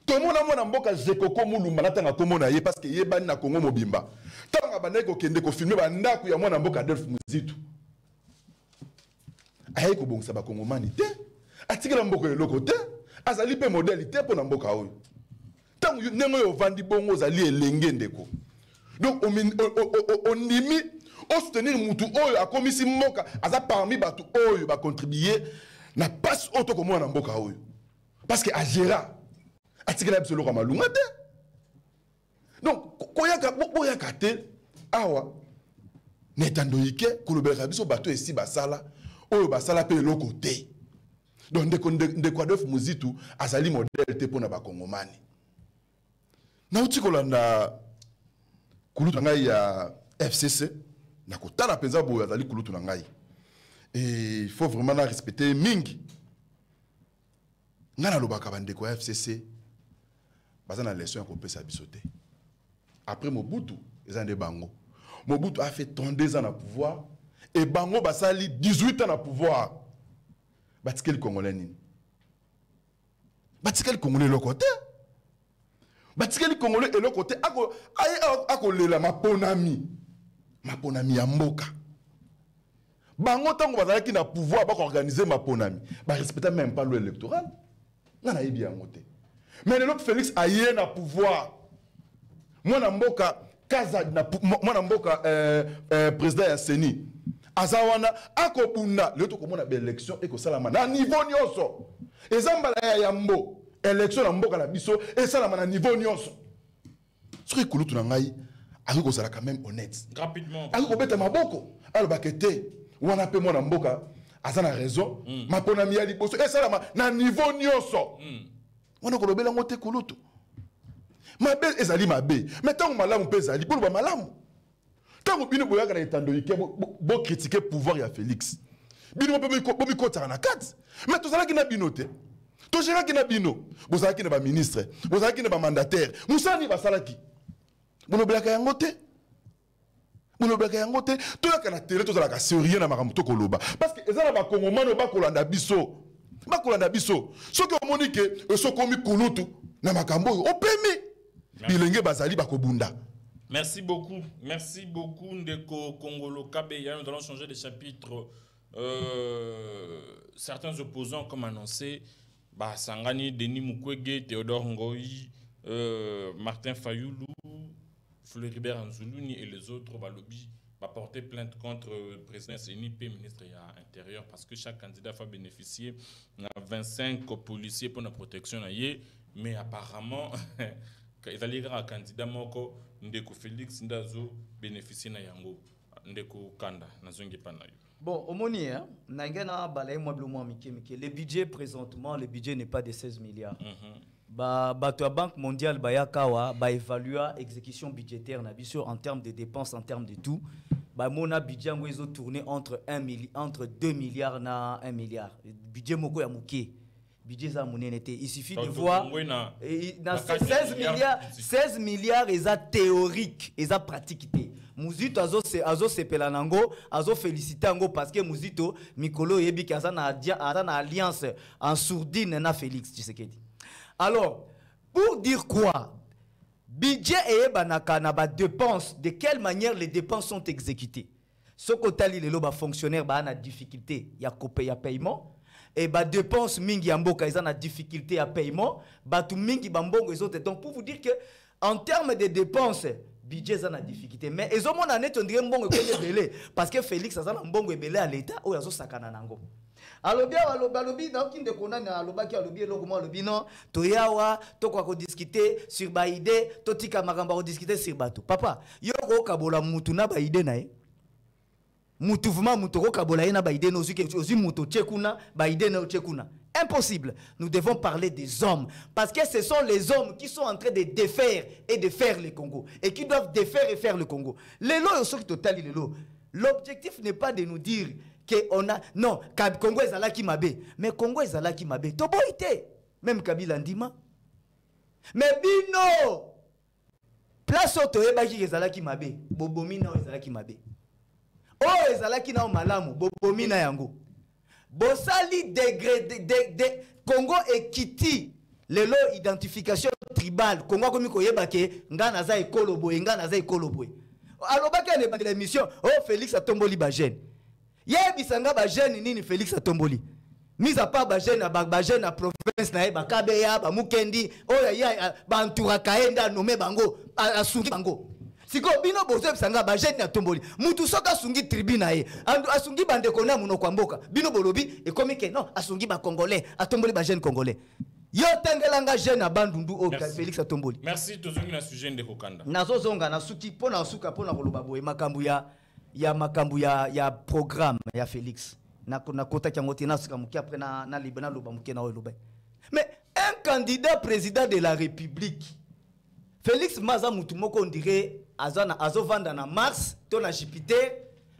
To mwana mboka Zekoko Mulumba natanga komona ye parce que ye bani na Congo mobimba. Tanga bandeko kende ko filmer ba ndaku ya mwana mboka Adolphe Muzitu. Aye ko bongisa ba Kongomani te. Atikela mboka eloko te. Azali pe modèle te pona mboka oyo. Tango nengo yo vandi bongo zali elenge ndeko. Donc on nimi o soutenir mutu oyo akomisi mboka aza parmi batu oyo ba contribuer na passe auto ko mwana mboka oyo. Parce que agera atikela biso loko malunga te. Donc koyaka te awa netando ike kolobela biso bato esi basala oyo basala pe loko te. Donc ndeko Adolphe Muzitu azali modèle te pona ba Kongomani. Na utikolanda kulutu ngai ya FCC na kotala penza boya azali kulutu na ngai. Et il faut vraiment la respecter mingi. Ngana lobaka bandeko ya FCC bazana leçon ko pesa bisote. Après Mobutu, ils ont des bango. Mobutu a fait 32 ans à pouvoir et bango basali 18 ans à pouvoir. Batike le Congolais nini? Batike le Congolais le côté. Batike le Congolais et le côté ako lela maponami. Maponami ya mboka. Bango tango bazalaki na pouvoir ba organiser maponami. Ba respecter même pas le électoral. Ngana yebi ya ngote. Mais l'autre Félix a yé na pouvoir. Mwana mboka kaza na mwana mboka président ya Seni azawana akobunda le to komona be élection et ko salama na niveau nyonso ezambala ya yambo élection na mboka na biso et salama na niveau nyonso soki kulutu na ngai ako sala quand même honnête rapidement ako beta maboko alo bakete wana pe mwana mboka azana raison mapona mi ya liboso et salama na niveau nyonso wana ko lobela ngote kulutu Mabe ezali mabe. Mais tant que malamu pe ezali, pour ba malamu. Tant que bino boyaka na etando yike bo critiquer pouvoir ya Félix. Bino bo mi kota na kat. Mais to zalaki na bino te. To géraki na bino. Bo zalaki na ba ministre, bo zalaki na ba mandataire. Musani ba salaki. Bono blaka yango te. Bono blaka yango te. To yaka na télé to zalaka sérieux na makambo to koloba. Parce que ezala ba kongomano ba kolanda biso. Ba kolanda biso. Soki omoni ke so komi kulutu na makambo opemi. Bilenge bazali bakobunda. Merci beaucoup Ndeko Kongolo Kabeya. Nous allons changer de chapitre. Certains opposants, comme annoncé, Sangani, Denis Mukwege, Théodore Ngoï, Martin Fayoulou, Floribert Anzoulouni et les autres, lobby, va porter plainte contre le président CNIP, ministre de l'Intérieur, parce que chaque candidat va bénéficier de 25 policiers pour la protection. Mais apparemment, ils allaient un candidat moko Ndeko Félix Ndazo bénéficier na yango Ndeko Kanda nazongi panayo. Bon, omoni nangena balaye moi blou moi mike. Le budget présentement, le budget n'est pas de 16 milliards. La Banque mondiale bayakawa ba évaluer exécution budgétaire na biso en termes de dépenses, en termes de tout. Ba mona budget ngo ils ont tourné entre 2 milliards na 1 milliard. Budget moko ya muke. Il suffit de voir 16 milliards et ça théorique et ça pratique. Muzito azo sepela nango azo féliciter ngo parce que Muzito Mikolo yebi kaza na alliance en sourdine na Félix Tshisekedi. Alors pour dire quoi, budget et banaka na ba dépenses, de quelle manière les dépenses sont exécutées. Ce kotali le ba fonctionnaire ba na difficulté ya paiement. Et bah dépenses mingi amboka ils ont la difficulté à paiement, bah tout mingi bambongo ils ont. Donc pour vous dire que en termes de dépenses, budget ils ont la difficulté. Mais ils ont mon année on dirait mbongo est belé parce que Félix a un mbongo belé à l'État ou ils ont sakana nango. Alors bien alobi na kinde kona na alobaki alobi eloko mo alobi non toyawa to kwa ko discuter sur ba idée to tika makamba ko discuter sur bateau. Papa yo ko kabola mutu na ba idée na Mouvement Moutoko Kabolaïna Baïdé nos ozi Mouto Tchekuna Baïdé no Tchekuna. Impossible. Nous devons parler des hommes parce que ce sont les hommes qui sont en train de défaire et de faire le Congo et qui doivent défaire et faire le Congo. Les lots sont total les lots. L'objectif n'est pas de nous dire que on a non Congo est là qui m'abé mais Congo est là qui m'abé. Toboïté même Kabila Ndima. Mais bino place auto ebaki ezala qui m'abé bobomina ezala qui m'abé. Oh, ezalaki na malamu bobomina yango. Bosali degré de Congo et Kiti lelo identification tribale Congo komi koyeba ke ngana za ekolobo ngana za ekolobo. Alobaki ne ba de l'émission oh Félix atomboli ba jeune. Yebisanga ba jeune nini Félix atomboli. Mise à part ba jeune na province na ba Kabeya ba Mukendi oh ya ba Ntura Kaenda nommé bango asungi bango. Siko bino bozo bisanga ba jeune na tomboli mutu soka asungi tribuna ye asungi bande kona muno kwa mboka bino bolobi e komi ke non asungi ba congolais atomboli ba jeune congolais yo tengelanga jeune na bandundu o Félix atomboli. Merci tozongi na sujet Ndeko Kanda nazo zonga na suki pona suka pona koloba boye makambu ya programme ya Félix na kota kyango te na suka muki après na libana loba muki na loba. Mais un candidat président de la République Félix Maza Moutoumoko on dirait azo vanda na Mars to na Jupiter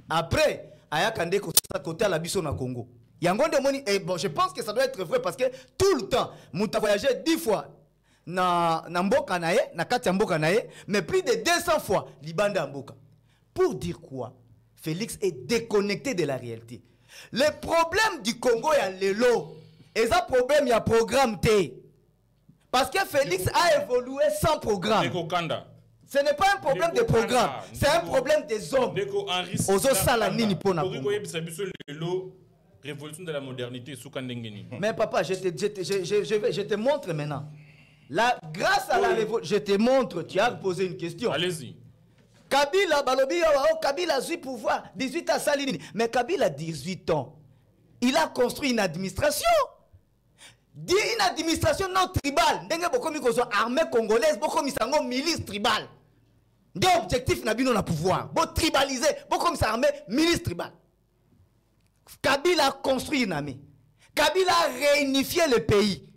après aya kande ko côté à la biso na Congo. Yangonde moni et bon je pense que ça doit être vrai parce que tout le temps Mouta voyagé 10 fois na mboka na ye na kati mboka na ye mais plus de 200 fois libanda mboka. Pour dire quoi? Félix est déconnecté de la réalité. Le problème du Congo ya lelo et ça problème il y a programme T. Parce que Félix a évolué sans programme. Ce n'est pas un problème de programme, c'est un problème des hommes. Ozo Salanini pona. Révolution de la modernité Mais papa, je te montre maintenant. Là, grâce à la révolution, je te montre, tu as posé une question. Allez-y. Kabila balobi Kabila a eu pouvoir 18 à Salini, mais Kabila a 18 ans. Il a construit une administration. Une administration non tribale. Ndenge bokomi ko armée congolaise, bokomi sango milice tribale. Des objectifs n'a bino na pouvoir. Bo tribalisé, bokomi sa armée milice tribale. Kabila a construit une armée. Kabila a réunifié le pays.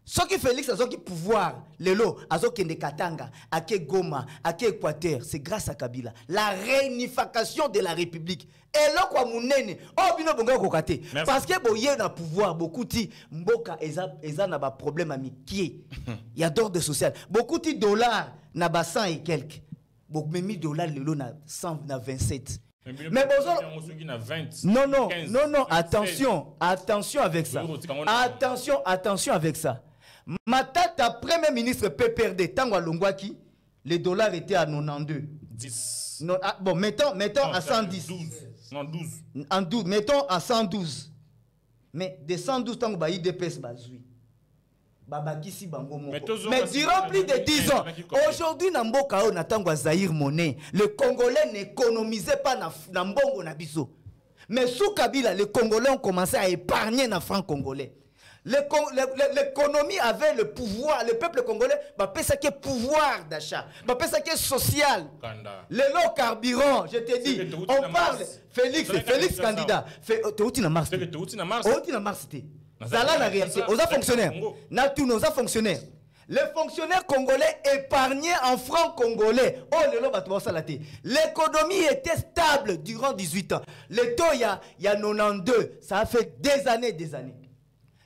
Ce qui Félix a qui pouvoir, lelo, azo kende Katanga, ake Goma, ake Équateur, c'est grâce à Kabila. La réunification de la République. Et là quoi mounene, oh bino bonga kokate. Parce que boye na pouvoir, beaucoup ti mboka eza na ba problème amitié. Il y a d'ordre social. Beaucoup ti dollars na ba 100 et quelques. Beaucoup même dollars lelo na 100 na 27. Mais non, non, 15, non, non, 27. Attention avec ça. Attention avec ça. Matata, premier ministre PPRD, Tango Longwaki, les dollars étaient à 92. 10. Non, bon, mettons non, à 110. 12. Non, 12. En 12. Mettons à 112. Mais de 112, Tango Bayi DPS Bazoui. Mais durant plus de 10 ans, aujourd'hui, Namboka on attend Zahir Monnaie. Le Congolais n'économisait pas na mbongo na biso. Mais sous Kabila, les Congolais ont commencé à épargner na franc congolais. L'économie avait le pouvoir, le peuple congolais, ça qui est pouvoir d'achat, ça qui est social. Le lot carburant, je te dis, on parle, Félix candidat. Tu es où Mars? Zala la réalité. Aux fonctionnaires. Nos fonctionnaires. Les fonctionnaires congolais épargnaient en francs congolais. L'économie était stable durant 18 ans. Le taux, il y a 92. Ça a fait des années.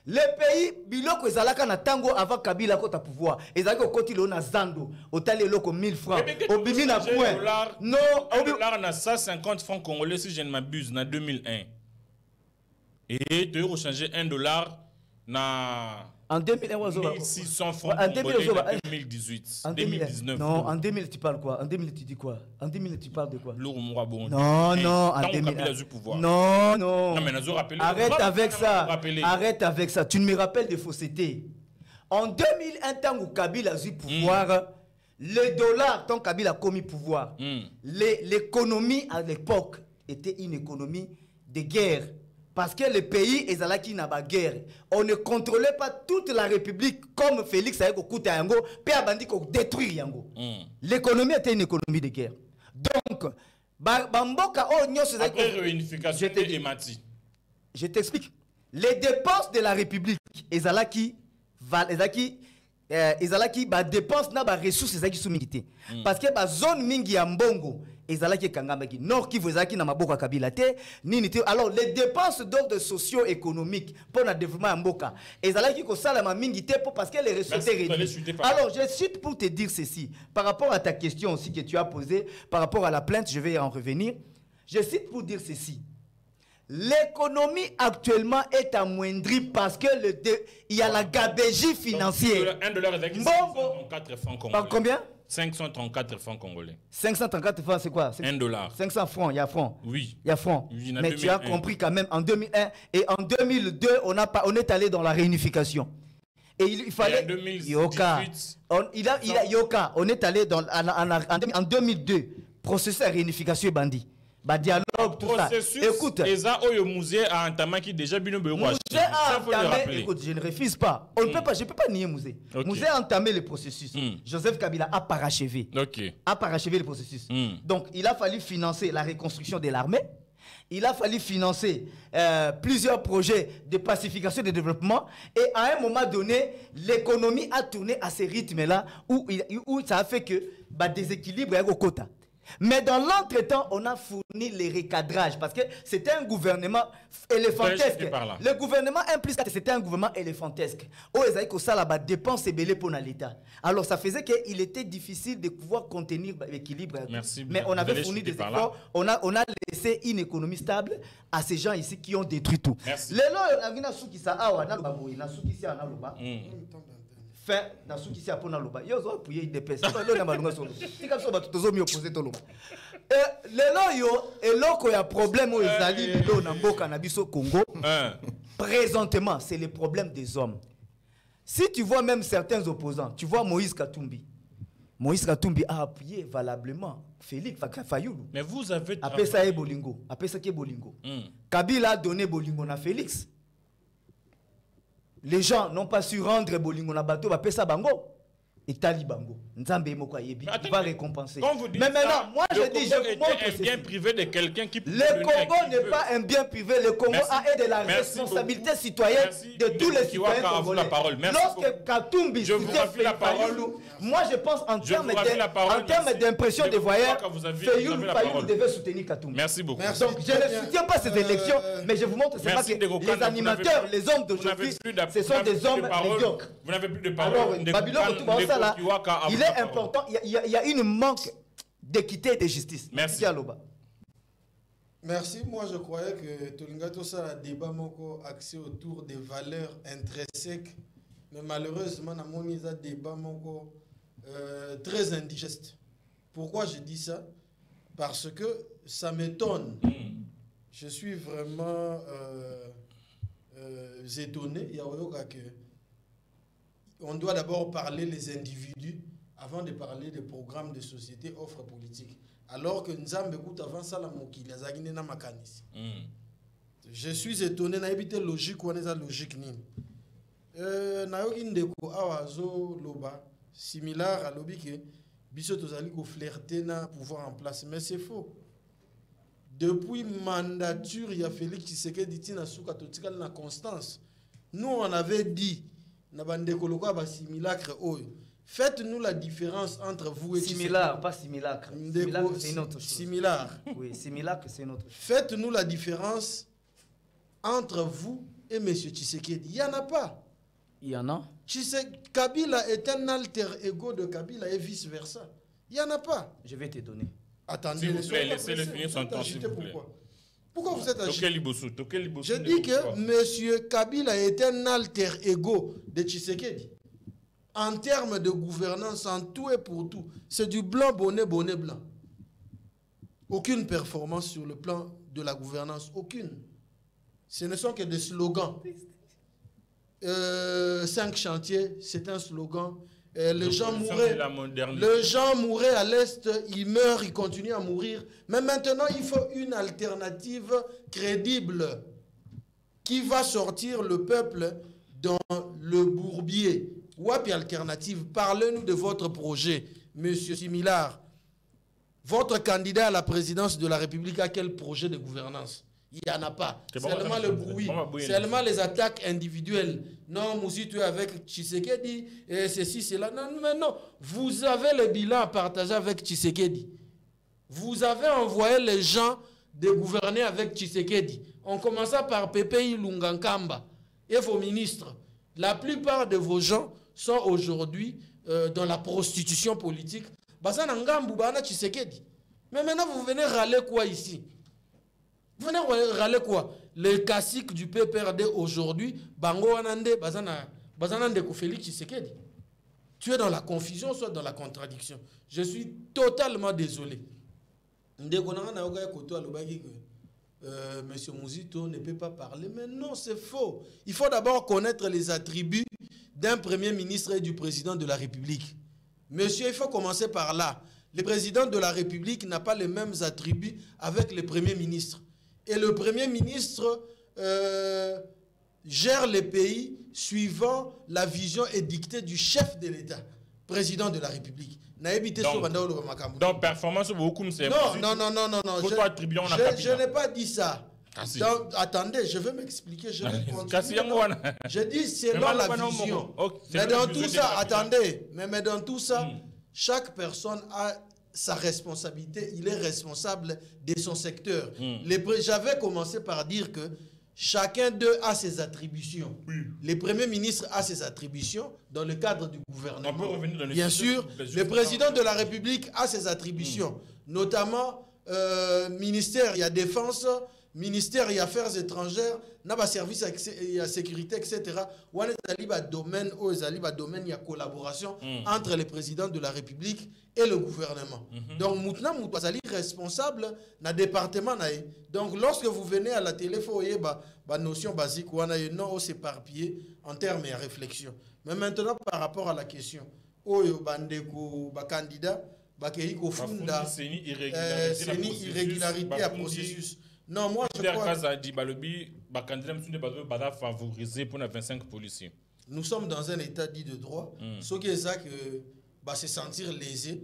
Les pays, biloko ezalaka na tango avant Kabila kota pouvoir. Ezalaka koti lo na zando, otali loko 1000 francs. Obimi na point. Non, $1 na 150 francs congolais si je ne m'abuse na 2001. Et tu as rechangé $1 na en 2001 1600 francs congolais en 2018. En 2019. Non, en 2000 tu parles quoi? En 2000 tu dis quoi? En 2000 tu parles de quoi? Non, en 2000. Non. Non, mais nous rappelé. Arrête avec ça. Arrête avec ça. Tu ne me rappelles des faussetés. En 2001, tant que Kabila a eu pouvoir, les dollars, tant que Kabila a commis pouvoir, l'économie à l'époque était une économie de guerre. Parce que le pays est là qui n'a pas de guerre. On ne contrôlait pas toute la République comme Félix a écouté Yango, puis a bandit qu'on détruire Yango. L'économie était une économie de guerre. Donc, après réunification de Emati. Je t'explique. Les dépenses de la République, Ezalaki dépenses na ba ressources ezaki soumikité. Parce que ba zone mingi ya mbongo ezalaki kangambaki nord Kivu ezalaki na maboko Kabila te nini te. Alors les dépenses d'ordre socio-économique pour le développement ya mboka ezalaki ko salama mingi te parce que les ressources réduites. Alors je cite pour te dire ceci par rapport à ta question aussi que tu as posée par rapport à la plainte, je vais en revenir. Je cite pour dire ceci. L'économie actuellement est amoindrie parce que il y a la gabégie financière. $1 est 534 francs congolais. Par combien? 534 francs congolais. 534 francs, c'est quoi? $1. 500 francs, il y a francs. Oui. Il y a francs. Oui, mais 2001. Tu as compris quand même, en 2001 et en 2002, on est allé dans la réunification. Et il fallait... En 2018, Yoka, on est allé en 2002, processus de réunification bandit. Bah dialogue, tout ça. Écoute, musée a entamé qui déjà bien écoute, je ne refuse pas. On ne peut pas, je ne peux pas nier musée. Okay. Musée a entamé le processus. Joseph Kabila a parachevé. A parachevé le processus. Donc, il a fallu financer la reconstruction de l'armée. Il a fallu financer plusieurs projets de pacification et de développement. Et à un moment donné, l'économie a tourné à ce rythme-là où ça a fait que déséquilibre est au quota. Mais dans l'entretemps, on a fourni les recadrages parce que c'était un gouvernement éléphantesque. Le gouvernement 1+4, c'était un gouvernement éléphantesque. Ça dépense belé pour l'État. Alors ça faisait qu'il était difficile de pouvoir contenir l'équilibre. Mais on avait fourni des efforts. On a laissé une économie stable à ces gens ici qui ont détruit tout. Merci. Fin dans ce qui s'est appelé loba yo zo puye DPS lo na malunga solo tika so batu tozo mi opposé to loba lelo yo eloko ya problème o ezali lelo na mboka na biso Congo présentement c'est le problème des hommes. Si tu vois même certains opposants, tu vois Moïse Katumbi a appuyé valablement Félix Fayoulou. Mais vous avez appelé ça Bolingo, Kabila a donné Bolingo na Félix. Les gens n'ont pas su rendre Bolingo na bateau, ça bango. et Talibango. Nzambe Moko Yebi va récompenser. Mais maintenant, moi je dis, je vous montre un bien privé de quelqu'un qui peut. Le Congo n'est pas un bien privé. Le Congo a de la responsabilité citoyenne de tous les citoyens congolais. Lorsque Katumbi citait Fayoulou, moi je pense en termes d'impression des voyeurs, Fayoulou devait soutenir Katumbi. Merci beaucoup. Donc je ne soutiens pas ces élections, mais je vous montre seulement que les animateurs, les hommes d'aujourd'hui, ce sont des hommes médiocres. Vous n'avez plus de parole. Alors, Babylone, il est important, il y a une manque d'équité et de justice. Merci. Merci. Moi, je croyais que Tolingato, ça a débat axé autour des valeurs intrinsèques. Mais malheureusement, il y a un débat très indigeste. Pourquoi je dis ça? Parce que ça m'étonne. Je suis vraiment étonné. On doit d'abord parler les individus avant de parler des programmes de société, offres politiques. Alors que Nzambe Kout avant ça, je suis étonné, na évité logique ou na logique ni. Na yoki ndeko awazo loba similaire à lobi que biso tozali ko flirter na pouvoir en place, mais c'est faux. Depuis mandature il y a Félix Tshisekedi tina suka totikala na constance. Nous on avait dit na bandeko lokwa ba simulacre oyo. Faites-nous la différence entre vous et similaire, pas simulacre. Simulacre, c'est une autre chose. Similaire. Oui, simulacre, c'est une autre chose. Faites-nous la différence entre vous et M. Tshisekedi. Il n'y en a pas. Il y en a. Kabila est un alter ego de Kabila et vice-versa. Il n'y en a pas. Je vais te donner. Attendez, s'il vous plaît, laissez-le finir son temps, s'il vous plaît. Pourquoi vous êtes agité? Je dis que M. Kabila est un alter ego de Tshisekedi. En termes de gouvernance, en tout et pour tout, c'est du blanc, bonnet, bonnet, blanc. Aucune performance sur le plan de la gouvernance, aucune. Ce ne sont que des slogans. 5 chantiers, c'est un slogan. Les gens mouraient à l'Est, ils meurent, ils continuent à mourir. Mais maintenant, il faut une alternative crédible qui va sortir le peuple dans le bourbier. Wapi alternative, parlez-nous de votre projet, Monsieur Similar. Votre candidat à la présidence de la République a quel projet de gouvernance? Il n'y en a pas. Seulement le bruit, seulement les attaques individuelles. Non, Mouzi, tu es avec Tshisekedi, et ceci, cela. Non, mais non. Vous avez le bilan à partager avec Tshisekedi. Vous avez envoyé les gens de gouverner avec Tshisekedi. On commença par Pepe Lungankamba et vos ministres. La plupart de vos gens sont aujourd'hui dans la prostitution politique. Mais maintenant, vous venez râler quoi ici? Vous venez râler quoi? Les classiques du PPRD aujourd'hui, Bango Anande, Bazanande Félix Tshisekedi. Tu es dans la confusion, soit dans la contradiction. Je suis totalement désolé. Monsieur Mouzito ne peut pas parler, mais non, c'est faux. Il faut d'abord connaître les attributs d'un premier ministre et du président de la République. Monsieur, il faut commencer par là. Le président de la République n'a pas les mêmes attributs avec le premier ministre. Et le premier ministre gère les pays suivant la vision édictée du chef de l'État, président de la République. Donc, performance beaucoup, c'est non. Je n'ai pas dit ça. Donc, attendez, je vais m'expliquer. Je dis selon la vision. Mais dans tout ça, attendez, mais dans tout ça, chaque personne a sa responsabilité. Il est responsable de son secteur. J'avais commencé par dire que chacun d'eux a ses attributions. Le Premier ministre a ses attributions dans le cadre du gouvernement. Bien sûr, le président de la République a ses attributions, notamment ministère, il y a défense, ministère, il y a affaires étrangères, il y a service et sécurité, etc. Il y a domaine, il y a collaboration entre le président de la République et le gouvernement. Donc, maintenant, vous êtes responsable dans le département. Donc, lorsque vous venez à la télé, il faut avoir une notion basique où on a non s'éparpiller en termes de réflexion. Mais maintenant, par rapport à la question, candidat, c'est une irrégularité à processus. Non, moi je crois... Candidat favorisé pour les 25 policiers. nous sommes dans un état dit de droit. Ce qui est ça que se sentir lésé.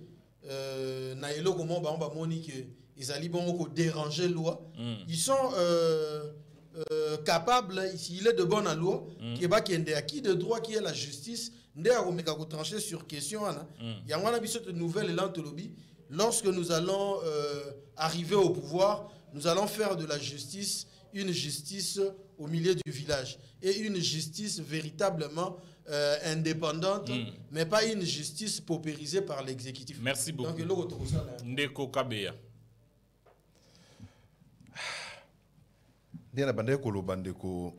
Naïlo comment ba monique ils allaient bon déranger la loi. Ils sont capables, il est de bonne loi, qui est acquis de droit, qui est la justice. Trancher sur question. Il y a une nouvelle élan lobby. Lorsque nous allons arriver au pouvoir, nous allons faire de la justice une justice au milieu du village et une justice véritablement indépendante, mais pas une justice paupérisée par l'exécutif. Merci beaucoup. Donc, Ndeko Kabeya. Ndena bandeko lo bandeko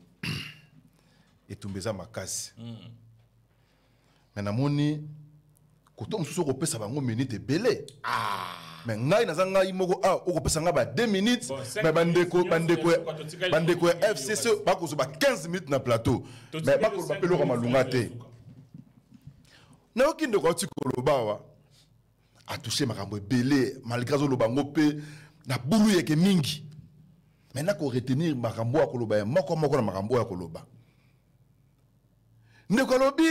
etumbeza makasi. Mais namoni koto mususu ko pesa bango minute belé. Mais ngai nazanga imoko o ko pesa nga ba 2 minutes. Mais bandeko FCC ba ko ba 15 minutes na plateau. Mais ba ko ba pelo ko malunga te. Na okinde ko ti koloba wa a touché makambo belé malgré zo lo bango pe na bulu yeke mingi. Maintenant qu'on retenir makambo ya koloba moko na makambo ya koloba. Ndekolobi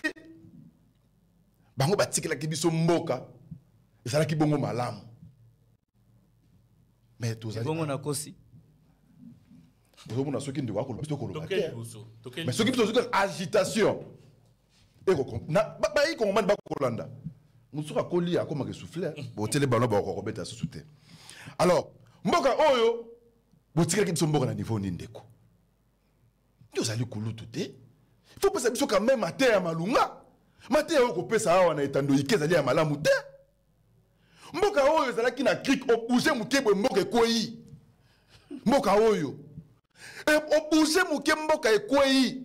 bango batikela kibiso mboka ezala ki bongo malamu. Mais tozali bongo na kosi. Bongo na soki ndeko akoloba biso koloba. Mais soki biso agitation. Eko na ba yi ko man ba kolanda. Musuka koli akoma ke souffler. Bo tele balo ba ko beta susute. Alors, mboka oyo botikela kibiso mboka na niveau ni ndeko. Tozali kulutu te. Il faut penser quand même à terre malunga. Maté oko pesa awa na etando ikezali ya malamu te. Mboka oyo ezalaki na krik obouger mukebwe mboka ekoyi. Mboka oyo. Obouger muke mboka ekoyi.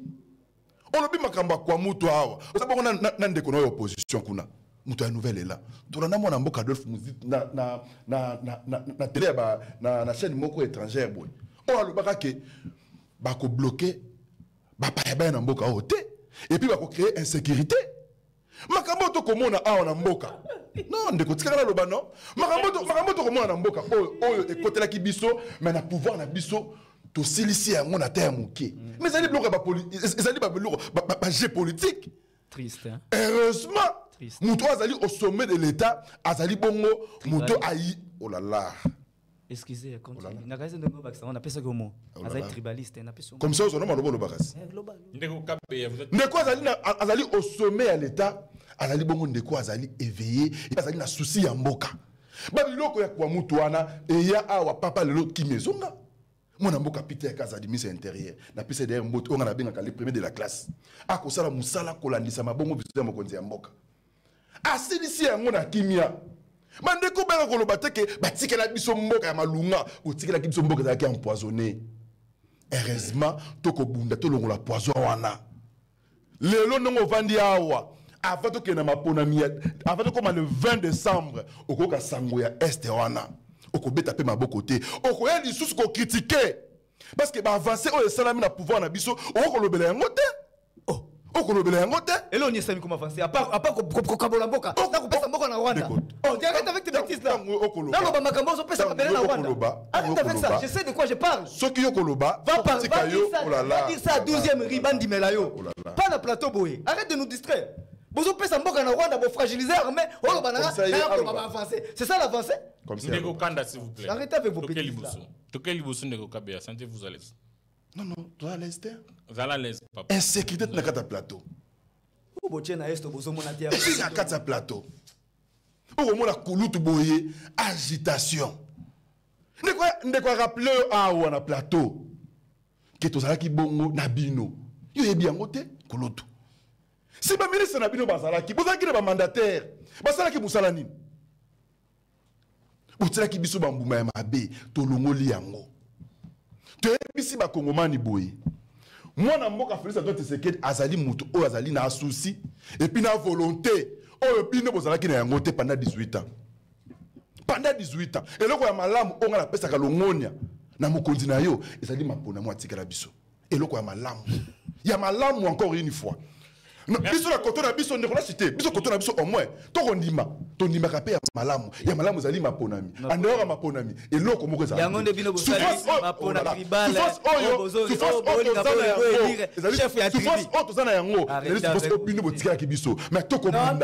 Olobi makamba kwa mutu awa. Osabako na ndeko na opposition kuna. Mutu ya nouvelle là. Tolanda mona mboka Adolphe Muzitu na télé na chaîne moko étrangère boy. O alobaka ke bako bloquer ba pa na mboka oyo te. Et puis bako créer insécurité. Makambo to komona awa na mboka. Non, ndeko tikala loba non. Makambo to komona na mboka oyo ekotela ki biso mais na pouvoir na biso to silisi yango na terre muke. Mais ça dit bloquer ba politique, ça dit ba jeu politique. Triste hein. Heureusement, Mouto azali au sommet de l'état, azali bongo Mouto aïe. Oh là là. Excusez, continue. On appelle ça comment? Azali tribaliste, on appelle ça. Comme ça, on a le bagas. Ndeko azali au sommet à l'état, azali bongo ndeko azali éveillé, et azali na souci ya mboka. Babiloko ya kwa mutu wana et ya awa papa lelo kimezonga. Mona mboka Peter Kazadi mise intérieur. Na pise derrière mboto on a benga kali premier de la classe. Ako sala musala kolandisa mabongo biso mokonzi ya mboka. Asilisi yango na kimia. Mandeko benga koloba teke batikela biso mboka ya malunga, otikela biso mboka za ki empoisonné. Heureusement toko bunda to longola poison wana. Lelo nongo vandi awa. Avant to kena mapona mia, avant to comme le 20 décembre, okoka sango ya este wana. Oko beta pe maboko te. Oko ya lisusu ko critiquer. Parce que ba avancer o salami na pouvoir na biso, oko lobela yango te. Oko lobela yango te. Et là on y est comment avancer à part ko kabola mboka. Na ko pesa mboka na Rwanda. Oh, arrête avec tes bêtises là. Là on va makambo so pesa kabela na Rwanda. Arrête avec ça, je sais de quoi je parle. Ce qui yoko loba, va dire ça 12e riban melayo. Pas na plateau boy. Arrête de nous distraire. Bozo pesa mboka na Rwanda pour fragiliser l'armée. Oh banana, on va avancer. C'est ça l'avancée? Comme ça. Ndeko Kanda s'il vous plaît. Arrêtez avec vos bêtises là. Toquel Liboso Ndeko Kabeya, sentez-vous à l'aise? Non, toi à l'aise. Vous allez à l'aise, papa. Insécurité na kata plateau. Ou botier na esto bozo mona tia. Na kata plateau. Ou mona kulutu boye agitation. Ndeko rappeler awa na plateau. Que tozala ki bongo na bino. Yo yebi yango te kulutu. Si ba ministre na bino bazalaki, bozalaki na ba mandataire, bazalaki musala nini? Botelaki biso bambuma ya mabe, tolongoli yango. Toyebisi ba kongomani boye. Mwana mboka Félix Antoine Tshisekedi azali mutu oyo azali na souci et puis na volonté oyo bino bozalaki na yango te pendant 18 ans. Pendant 18 ans. Eloko ya malamu onga na pesa ka longonia na mokonzi na yo ezali mapona mo atikala biso. Eloko ya malamu. Ya malamu encore une fois. biso la koto na biso ndeko la cité biso koto na biso au moins to kondima to ndima ka pe ya malamu zali maponami andora maponami eloko moko za yango nde bino bosali mapona tribal chef ya tribu tozana yango les bino botikala ki biso mais to ko non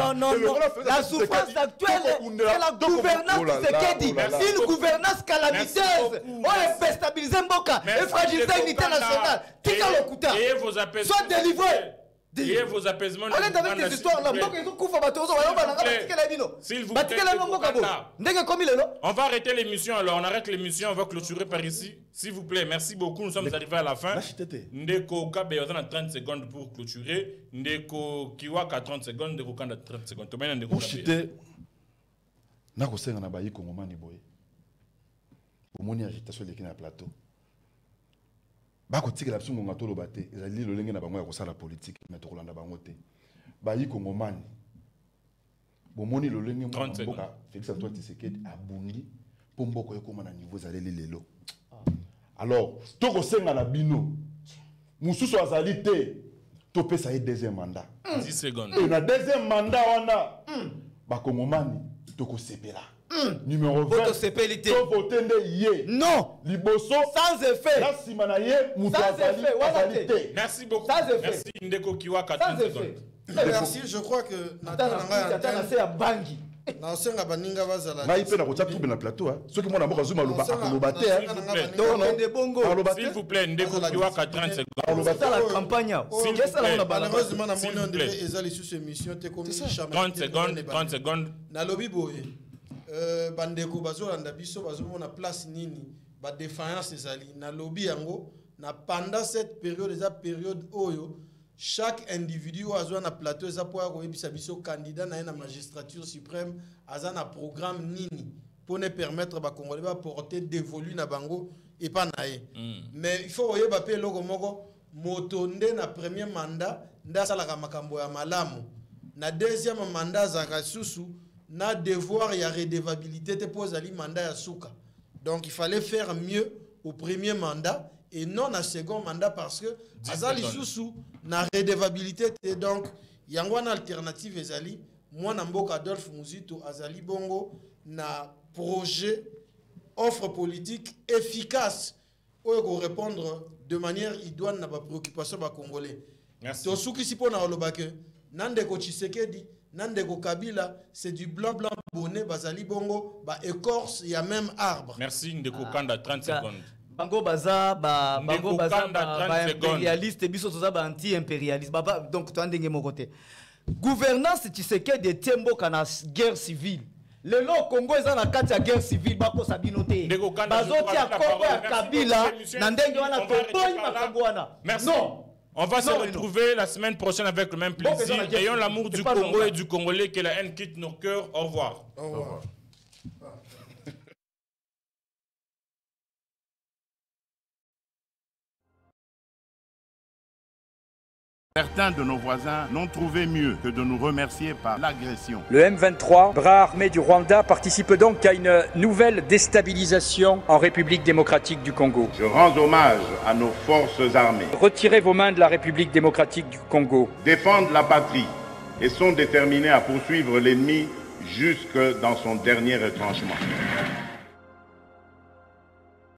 la souffrance actuelle c'est la gouvernance Tshisekedi une gouvernance calamiteuse on est stabiliser mboka et fragiliser l'unité nationale tika lokuta soit délivré. Et vos apaisements. On est dans ces histoires-là. S'il vous plaît. On va arrêter l'émission alors. On arrête l'émission. On va clôturer par ici. S'il vous plaît. Merci beaucoup. Nous sommes arrivés à la fin. Ndeko Kabe a 30 secondes pour clôturer. Ndeko Kiwaka 30 secondes. Ndeko Kanda 30 secondes. Tomena Ndeko Kabe. Nako senga na bayi Kongomani boye. Omoni agitation leki na plateau. Bako tikela biso ngonga to lobate ezali lolenge na bango ya kosala politique mais to kolanda bango te bayi Kongomani bomoni lolenge mboka Félix Antoine Tshisekedi abundi po mboko ekoma na niveau ezali lelo alors to kosenga na bino mususu azali te to pesa ye deuxième mandat 10 secondes et na deuxième mandat wana ba Kongomani to ko sepela numéro 20 to votende ye non liboso sans effet la simana ye muto azali te merci beaucoup merci Ndeko Kiwaka 30 secondes merci je crois que natana se ya bangi na senga baninga bazala ngai pe na kotia trouble na plateau ceux qui mona mboka zuma loba akoloba te s'il vous plaît Ndeko Kiwaka 30 secondes la campagne malheureusement na moni on devait ezali sous émission te comme 30 secondes na lobby boye bandeko bazolanda biso bazomona place nini ba défaillance ezali na lobby yango na pendant cette période oyo chaque individu azwa na plateau eza po koyebisa biso candidat na na magistrature suprême aza na programme nini pour ne permettre ba Congolais ba porter dévolu na bango et pas naé mais il faut oyeba pe loko moko moto nde na premier mandat ndasala ka makambo ya malamu na deuxième mandat za kasusu na devoir ya redevabilité te pose ali mandat ya souka. Donc il fallait faire mieux au premier mandat et non au second mandat parce que azali sousou na redevabilité te donc yango na alternative ezali moi na mboka Adolphe Muzito azali bongo na projet offre politique efficace pour répondre de manière idoine na ba préoccupation ba congolais. Merci. To souki si pona olobake Nandeko Tshisekedi Nandeko Kabila, c'est du blanc bonnet, bazali bongo, ba écorce, il y a même arbre. Merci Ndeko Kanda 30 secondes. Bango baza ba impérialiste biso toza ba anti-impérialiste. Donc to ndenge mo côté. Gouvernance Tshisekedi de Tembo kana guerre civile. Lelo Congo eza na kati ya guerre civile bako sabino te. Bazoti ya Congo ya Kabila na ndenge wana to boy makambo wana. Non. On va se retrouver la semaine prochaine avec le même plaisir. Ayons l'amour du Congo et du Congolais, que la haine quitte nos cœurs. Au revoir. Au revoir. Certains de nos voisins n'ont trouvé mieux que de nous remercier par l'agression. Le M23, bras armé du Rwanda, participe donc à une nouvelle déstabilisation en République démocratique du Congo. Je rends hommage à nos forces armées. Retirez vos mains de la République démocratique du Congo. Défendent la patrie et sont déterminés à poursuivre l'ennemi jusque dans son dernier retranchement.